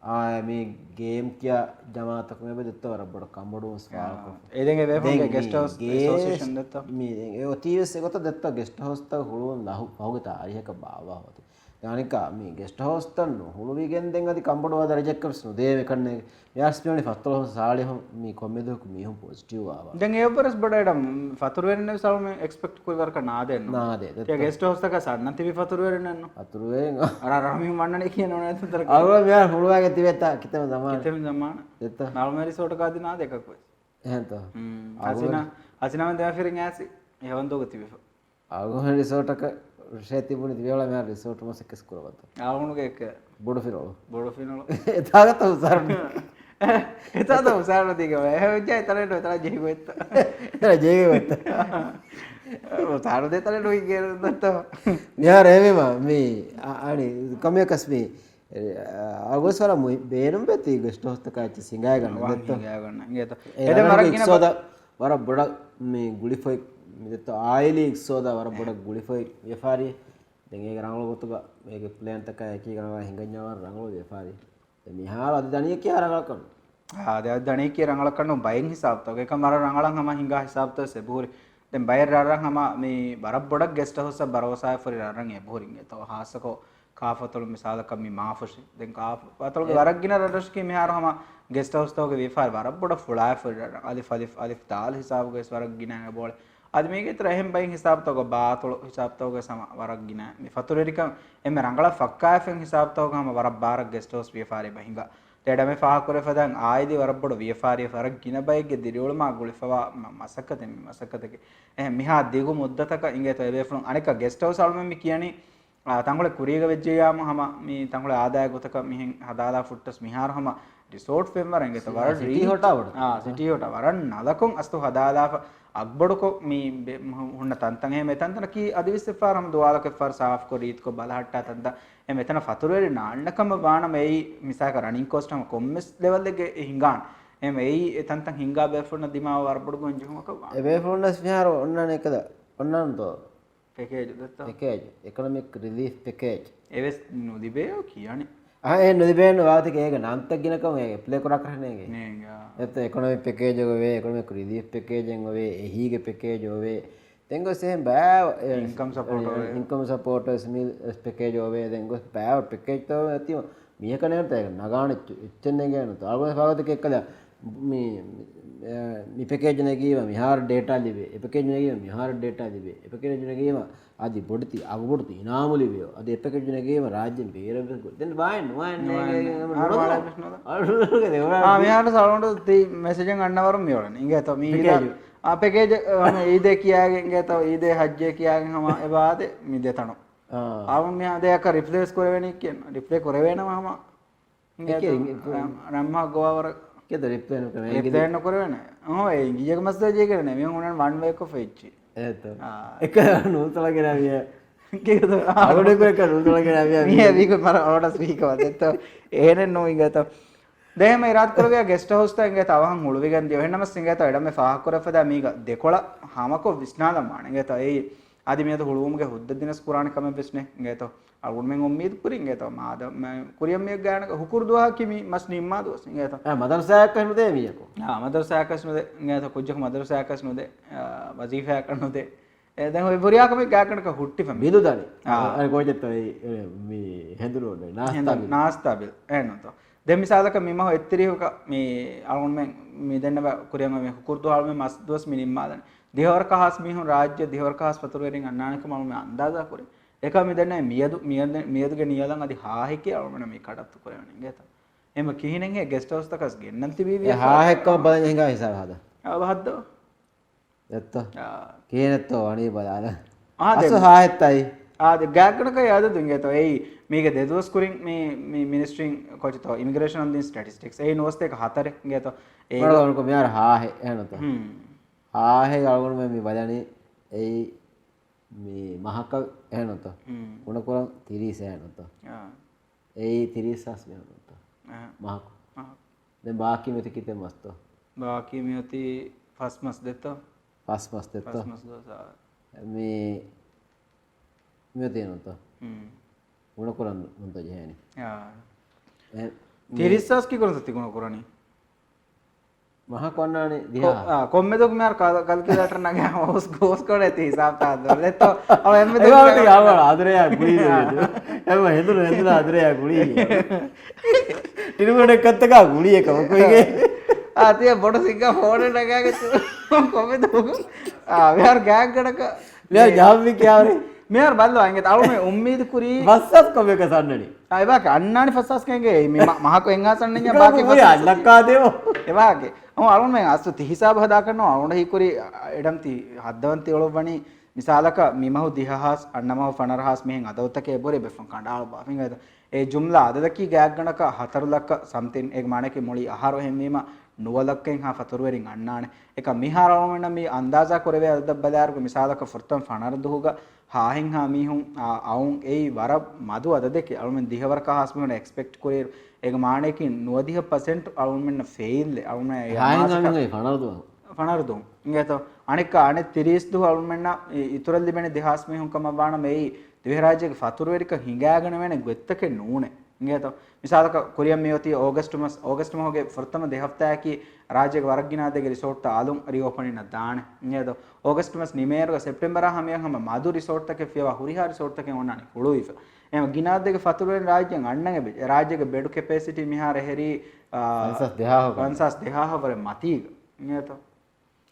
මේ ගේම් කියා ජමාතක මේ දෙත්ත වර බඩ කම්බඩු ස්වාල්ක ඒදගේ වේගේ ගෙස්ට හවස් ඇසෝසියේෂන් දත්ත මේ ඒ ඔතිස් එකත දෙත්ත ගෙස්ට හවස් ත හුළුවන් ලහු පහුගත ආරියක බාවා හොත යානික මේ ගෙස්ට හවස් තන්න හුළු විගෙන් දෙන් අදි කම්බඩු වද රිජෙක්ට් කරස්නු දේව කන්නේ යාස් පියෝනි ෆත්තල සාලි මේ කොම්මෙදක මිහු පොසිටිව් ආවා දැන් ඒ ඔබරස් බඩට ෆතුරු වෙන්නේ සල්ම එක්ස්පෙක්ට් කුයි වරක නාදෙන්න නාදේ ඒ ගෙස්ට හවස් තක සන්න තිබි ෆතුරු වෙන්නේ නන්න අතුරු වෙන් අර රහමි මන්නනේ කියනෝ නැතතර අර මෙයා හුළුවාගේ තිබෙත්තා කිතම සමාන කිතම සමාන දෙත්ත නල්මරි සෝට කාදී නාද එකක් වෙයි එහෙන්ත අසිනම දෙම ෆිරින් ඇසි එවන්තෝක තිබිව ආගොන රිසෝටක රුෂේ තිබුණි තිබේලා මෙයා රිසෝට් මොසෙක්ස් කරවත ආවුණුගේ එක බොඩ ෆිරෝල බොඩ ෆිනල එතාගත උසාරණ එතද උසාරණ දිගම එහෙවජ්ජයි තරට තර ජීවෙත්ත එතන ජීවෙත්ත උසාර දෙතර ඩොයි කියනදත්ත මෙයා රේවෙම මේ අනි කමියකස් මේ අගොස්වර බේරුම් බෙති ගෙස්ට් හොස්ත කාච්චි සිංගාය ගන්න දෙත්ත ගන්න ගේත එද මරකින සෝද වර බොඩ මේ ගුලිෆොයි මෙත ආයිලි සෝද වර බොඩ ගුලිෆොයි යෆාරි දැන් ඒක රංගල ගොතුක මේක ප්ලෑන් තක එකී කරනවා හිඟඤ්ඤාව රංගල යෆාරි මිහාර අද දණිය කියා රංගල කරන ආ දැන් දණිය කියා රංගල කරන බයෙන් හිසාබ් තක එක මර රංගලන් හම හිඟා හිසාබ් ත සෙබුරි දැන් බයර් රරන් හම මේ බර බොඩ ගෙස්ට් හොස්ස බරවසාය ෆරි රරන් ඒ බොරින් එතව හාසකෝ කාෆතොල මිසාල කම්මි මාෆෂි දැන් කාෆතොල වරක් ගින රඩස්කි මිහාර හම ගෙස්ට් හොස් තෝගේ විෆාර වර බොඩ ෆුලාය ෆරි අලිෆ් අලිෆ් අලිෆ් දාල් හිසාබ් ගෙස් වරක් ගින බෝල අද මේක තර එහෙම් බයින් හිසාබ් තෝක බාතොල හිසාබ් තෝක සම වරක් ගින මේ ෆතුරෙරික එමෙ රංගල ෆක්කාය ෆෙන් හිසාබ් තෝක හම වරක් බාරක් ගෙස්ට් හොස් විෆාරේ බහිඟා තෙඩ මේ ෆාහ කරේ ෆදන් ආයිදි වරක් බොඩ විෆාරේ ෆරක් ගින බයිගේ දිරිවල මා ගුලිෆවා මසකතෙ මසකතක එහෙම් මිහා දිගු මුද්දතක ඉංගේ තෝ එවේෆලුන් අනික ගෙස්ට් හොස් අල්ම මේ කියන්නේ තංගොල කුරියග වෙජ්ජයාම හම මේ තංගොල ආදාය ගොතක මිහෙන් හදාලා ෆුට්ටස් මිහාර හම රිසෝට් ෆෙම්වර එංගෙත වර සිටි හොටාවට සිටි හොට වරන් නලකොන් අස්තු හදාලා අක්බඩකො මේ හුන්න තන්තන් එහෙම එතන්තන කී අදිවිස්සෙෆාර හම දුවාලක ෆර් සාෆ් කො රීත් කො බලහට්ටා තන්ත එහෙම එතන ෆතුරේරි නාන්නකම බාන මේ මිසාක රනින් කොස්ට් හම කොම්මස් ලෙවල් එකේ හිඟාන් එහෙම ඒ එතන්තන් හිඟා බෙෆොන දිමාව වරබඩු ගොන්ජුමක එබේෆොන්නස් විහාර ඔන්නන එකද ඔන්නන්තෝ පැකේජ් දත්ත පැකේජ් එකොනොමික් රිලීෆ් පැකේජ් එවෙස් නුදිබේ කියන්නේ ඒ නොදිබේන වාතික ඒක නන්තක් ගිනකම ඒ ප්ලේ කරක් කරන්නේ නේගා එත එකොනොමික් පැකේජ් එක වේ එකොනොමික් රිලීෆ් පැකේජ් එක වේ එහිගේ පැකේජ් වේ දෙංගොස් එහෙම බෑ ඉන්කම් සපෝට් වේ ඉන්කම් සපෝටර්ස් මිල් පැකේජ් වේ දෙංගොස් බෑ පැකේජ් තව ඇතිව මිය කනේට ඒක නගාන එච්චෙන් ගෑනු තාල්ගොස් පාවතක එක්කද මේ මේ පැකේජ් එකේ ගියම මිහාර ඩේටා ලිවේ ඒ පැකේජ් එකේ ගියම මිහාර ඩේටා ලිවේ ඒ පැකේජ් එකේ ගියම ආදි බොඩති අගබොඩති ඉනාමු ලිවේ අද ඒ පැකේජ් එකේ ගියම රාජ්‍යෙන් බේරෙන්න දෙන්න බායන් මෙයාට සලුන්ට තී මෙසේජෙන් අන්නවරම මියවලන ඉංගේ තව මී පැකේජ් ඊදේ කියාගෙන ඉංගේ තව ඊදේ හජ්ජේ කියාගෙන හම එබාද මිදේ තනෝ ආවම මෙයා දෙයක් රිප්ලේස් කරවෙන්නේ කියන රිප්ලේ කරවෙනවා හම ඉංගේ රම්මා ගෝවර केद रिप्लाई न करे रिप्लाई न करे ना ओ ए इंगियक मस्ता जे करे ने मैं उन्हें वन वे को फेची एतो एक नूतला के नाविया केद आवडे को एक नूतला के नाविया मैं अभी को मारा ऑर्डर स्पीक कर तो एने नो इंगे तो देह में रात को गया गेस्ट हाउस ता इंगे तवा हम मुळवे गन देव नमस इंगे तो एडा में फाह करे फदा मीगा देखोला हामको विस्नाल मानेंगे तो ए आदि में तो हुळुम के हुद्द दिनस कुरान कमे बिस्ने इंगे तो और में उम्मीद पुरिंगे तो माद मैं कुरियम में गान हुकुर दुआ की मी मस निम्मा दोस इंगे तो मदरसा कहनु दे मिया को हां मदरसा कहनु दे इंगे तो कुछ मदरसा कहनु दे वजीफा कहनु दे දැන් ඔය බොරියාක මේ ගාකනක හුට්ටි ෆැමිලි බිලු දානේ අර කොහෙද මේ හෙඳුරෝනේ නාස්තා බිල් එනතෝ දැන් මිසාලක මිම හො එත්තරියක මේ අලුන් මේ දෙන්න කුරියම මේ හුකුර්දු හාල් මේ මස් දවස් මිනිම්මාදන දෙවර කහස් මිහු රාජ්‍ය දෙවර කහස් පතුරෙන් අන්නානක මම මේ අන්දාදා කුරේ ඒක මේ දෙන්න මියදුගේ නියලන් අදි හාහිකේ අලුන් මේ කඩත්තු කුරේවනේ ගේත එම කිහිනෙන් ඒ ගෙස්ට් හවුස් තකස් ගෙන්නන් තිබී හාහෙක්කම බලන් හිඟා හිසාව හදා අවහද්දෝ එත්ත කේනත්තෝ අනේ බලාන අස හාහෙත්තයි ආද ගාකනක යාද දුංගේතෝ ඒ මේක දෙදවස් කුරින් මේ මිනිස්ට්‍රින් කොචතෝ ඉමිග්‍රේෂන් ඔන් ದಿ ස්ටැටිස්ටික්ස් ඒ නෝස් දෙක හතර ගේතෝ ඒ වලක මෙයාර හාහෙ එනතෝ හාහෙ ගලගොන මේ බලන්නේ ඒ මේ මහක එනතෝ උණ කොරන් 30 එනතෝ ඒ 30 සස් මෙනතෝ මහක දැන් ಬಾಕಿ මෙති කිතේ මස්තෝ ಬಾಕಿ මෙති ෆස් මස් දෙතෝ पास पास देता ෆස් මස් දෝසා මේ තියෙනවා උණ කරන් මුන්ත ජහනේ තිරිස්සස් කි කරන තිකුණ කරණි මහ කොන්නානේ දිහා කොම්මෙදොක් මෙයාර කල්කියුලේටර් නගේ හොස් ගෝස් කරේ තී හිසාබ තාද දෙතෝ අව එම්මෙ ඒවට ආවල ආදරය ගුලි දෙන්නේ එම හෙඳුන ආදරය ගුලි ටිරුමඩ කත්තක ගුලි එක මොකෙගේ ආතිය බොඩ සිංගා ෆෝන් එක නගාගේ කොම්මෙදොක් මෙයාර ගෑග් ගඩක මෙයා ජාම්වි කියාවනේ මෙයාර බල්ලෝ අංගෙ තාවුමේ උම්මීද කුරි වස්සස් කොම එක සන්නනි ආයිබා කන්නානි ෆස්සස් කෙන්ගේ මේ මහකෝ එංගාසන්න ඤා බාකේ ඔය අල්ලක්කා දේව එවාගේ අරුණ මේ අස්තු තිහිසාබ හදා කරනවා අරුණ හිකුරි එඩම්ති හද්දවන්ති ඔලොවණි මිසාලක මිමහු දිහහස් අන්නමහු ෆනරහස් මෙහෙන් අදවතකේ බොරේ බෙෆන් කණ්ඩාල බාෆින් ගද ඒ ජුම්ලා අදදකි ගෑක් ගණක 4 ලක්ක සම්තින් ඒක මානකේ මොලි ආහාර හැමීම නුවලක්කෙන් හා ෆතරුවරින් අන්නානේ ඒක මිහාරවම මේ අන්දාසා කරවේ අද බදාරක මිසාලක ෆර්තම් ෆනර දුහුග හාහින් හා මිහුන් අවුන් ඒ වර මදු අද දෙකේ අරුණ දිහවරක හාස් මෙන්න එක්ස්පෙක්ට් කරේ ඒක මානේකින් 90% අරුණ මෙන්න ෆේල් අරුණ හායින් ෆනරදුම් इंगेतो अनेक अने 30 दु अरुण मेन्ना इतुरल्लि बेने देहास में हुं कम बाण मेई दिवराज्य के फतुरवेरिक हिंगागण वेने गोत्तके नूने इंगेतो मिसालक कोरियम मेयोती ऑगस्ट में होगे प्रथम देहफ्ता की राज्य के वरगिनादेगे रिसोर्ट आलुम रिओपनिन दाण इंगेतो ऑगस्ट में निमेर सेप्टेंबर हम माधु रिसोर्ट तक फेवा हुरिहा रिसोर्ट तक ओनानी हुडुइफ एम गिनादेगे फतुरवेन राज्य अन्नगे राज्य के बेड कैपेसिटी मिहा रहेरी वंसस देहा वर मतीग इंगेतो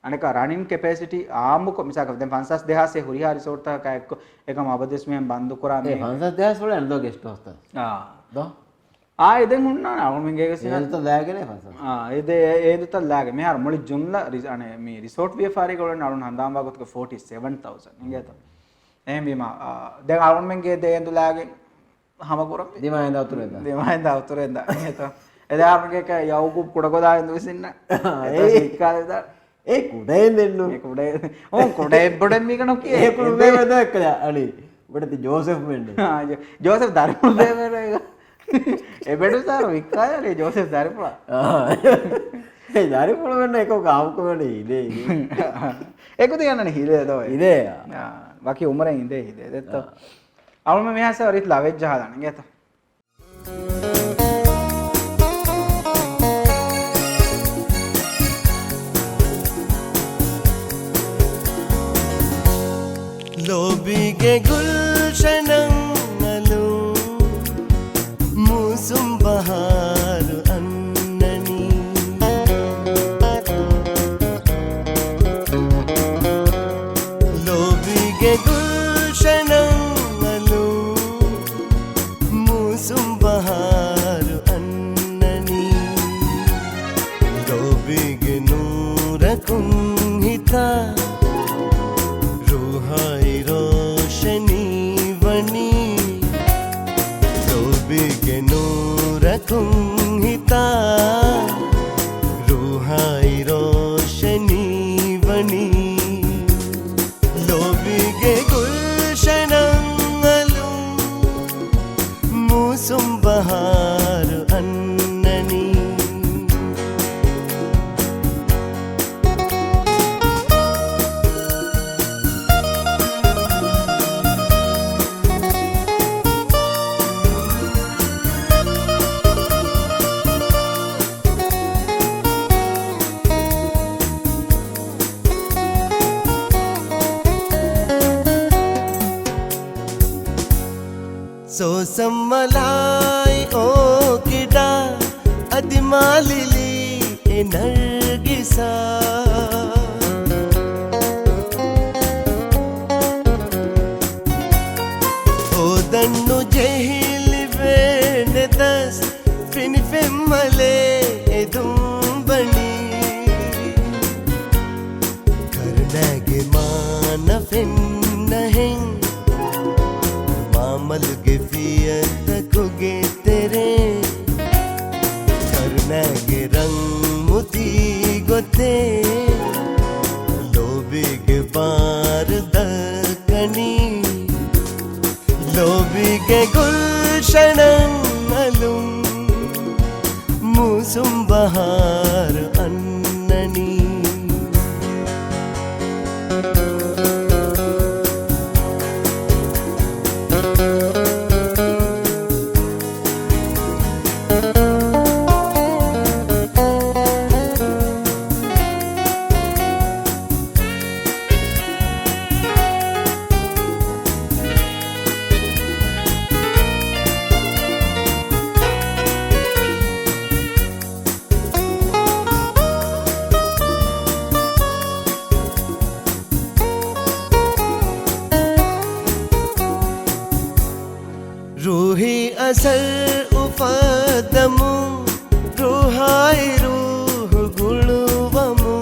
अनेक रनिंग कैपेसिटी आमुक मिसाक दे 500 देहा से हुरिहा रिसोर्ट तक एकम अबदेश में बंद करा में 500 देहा सोले अंदो गेस्ट होता दो इदे उन्ना अवमिंगे तो लागे 500 इदे एदु त लागे मे यार मोळि जुम्ला अने मी रिसोर्ट वेफारी गोळन अरुण हंदांबा गोतक 47000 इंगे तो एम बीमा दे अरुण मेंगे दे एंदु लागे हम पुरम दिमायंदा उतरेंदा इंगे तो एदे आपके का यावगु कुडगोदा एंदु विसिन्न ए कालेदा ඒ කුඩයෙන් දෙන්නු ඒ කුඩේ ඕ කුඩේ බඩෙන් මිකන කිය ඒ කුඩේ වෙද එක්කලා අලි ඔබට ජෝසෙෆ් මෙන්න ජෝසෙෆ් දරිපුල දෙවර ඒ බඩු සාර වික්කායනේ ජෝසෙෆ් දරිපුල ඒ දරිපුල වෙන්න එක ගාමුක වෙන්නේ ඉලේ ඒකද යන්නේ හිලේ දෝ ඉලේ बाकी उम्र इंदे हिदे देतो अब मैं यहाँ से और इत लावेज जहाँ जानेंगे तो ಲೋಬಿಗೆ ಗುಲ್ಶನಂಗಲು ಮೂಸುಂ ಬಹಾರು ಅನ್ನನಿ ಲೋಬಿಗೆ ಗುಲ್ಶನಂಗಲು ಮೂಸುಂ ಬಹಾರು ಅನ್ನನಿ ಲೋಬಿಗೆ ನೂರ ಕುಂಹಿತಾ कुंहिता रूहाई रोशनी वनी लोबिगे गुलशनंगलु मूसुम बहार अन्ननी सो सम्मलाई ओ किडा अदिमालिली ए नर्गिसा ओ दन्नु जेहिलिवे ने दस फिनिफेम्मले ए दुंबनी करनागे मानफिन्नहें मलगे फियत कुगे तेरे करनागे रंग मुती गोते लोबिगे बार दकनी लोबिगे गुलशनंगलुम मूसुम बहार अन्ननी रूही असर उफदमु रूहाई रूह गुळुवमु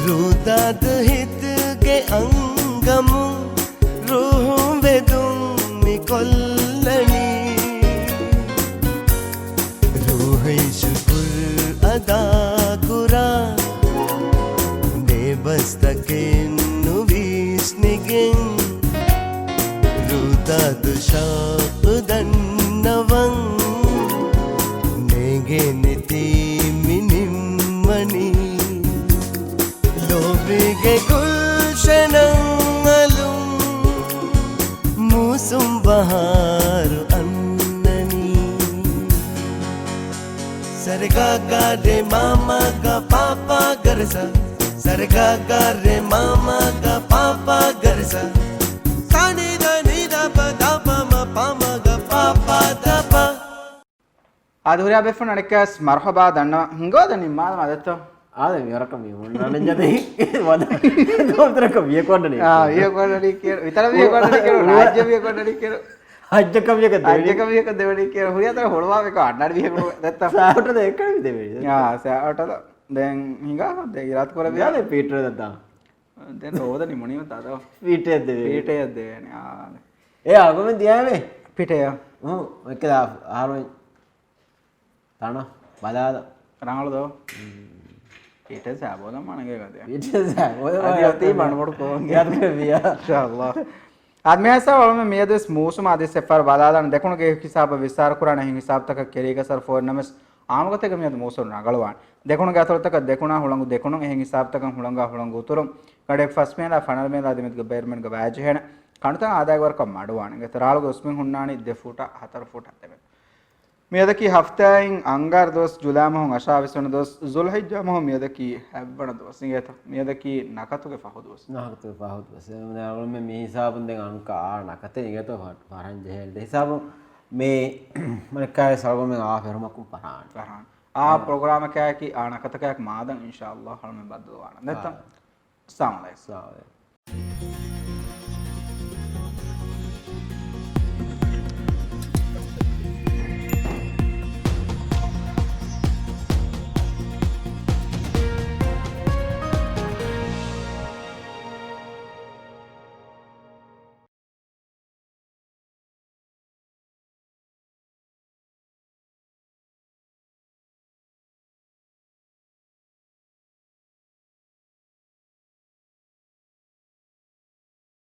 रूदाद हितगे अंगमु रूहु वेदुमि कोल्लनी रूही शुकुर अदा कुरा नेबस्तकेन्नु विस्निगें रूदाद शाप दन्नवं नेगे निति मिनिम्मनी लोबिगे गुल्शनंगलुं मूसुं बहार अन्ननी सरगा गा रे मामा गा पापा गरसा सरगा गा रे मामा गा पापा गरसा तानी दानी दा पा दा पा मा पा मा गा पापा दा पा adhuriya befun anikas marhaba danna hingoda nimma madetto ආද මෙරක මේ මොන්න නංජතේ වද දොතරක විය කොණ්ඩනේ විය කොණ්ඩනි කියන විතර විය කොණ්ඩනි කියන රාජ්‍ය විය කොණ්ඩනි කියන අජ්ජකම් එක රාජ්‍යකමියක දෙවෙනි කියන හුරියතර හොළවා එක අඩනඩි විය කොණ්ඩ නැත්තම් සාවටද එකයි දෙවෙනි සෑවටද දැන් හිඟා දැන් ඉරත් කර යාලේ පීටර දත්තා දැන් ඕදනි මොනිව තද පීටේ දෙවෙනි පීටේ දෙවෙනි ඒ ආගමෙන් දියාවේ පිටේ එකලා ආරෝ තන බදාද රංගලද ඊට සාබෝද මනගේ කදේ පීටේ සාබෝද අදියති මනකොට කොහොම යාද වියා ඉන්ෂාඅල්ලාහ් आदमेसा वालों में मियादस मौसम आदि सफर बालादान देखो के हिसाब विस्तार कुरान हिंग हिसाब तक केरीगा सर फोर नमस आम गते के मियाद मौसम नगलवान देखो के अथर तक देखो हुलंगु देखो हिंग हिसाब तक हुलंगा हुलंगु उतरम कड़े फर्स्ट में फाइनल में आदि में गबैरमेंट गबाज है कणता आदाय वर्क माडवान गे तराल उसमें हुन्नानी 2 फुट 4 फुट आते मियादकी हफ्ता इन अंगार दोस जुलाई में अशा विसन दोस जुलहिज्जा में मियादकी हैबण दोस इंगे तो मियादकी नकतु के फाहु दोस නහත පහුත් වශයෙන් මම මේ හිසාබෙන් දැන් අංක නකතේ ඉගත පරන් ජෙහෙල් හිසාබ මේ මම කාය සල්ගොමෙන් ආෆරමකු පරාන් फरहान आ प्रोग्राम क्या है कि आना कत क्या मादन इंशाअल्लाह हल में बदलवाना नेता अस्सलाम वालेकुम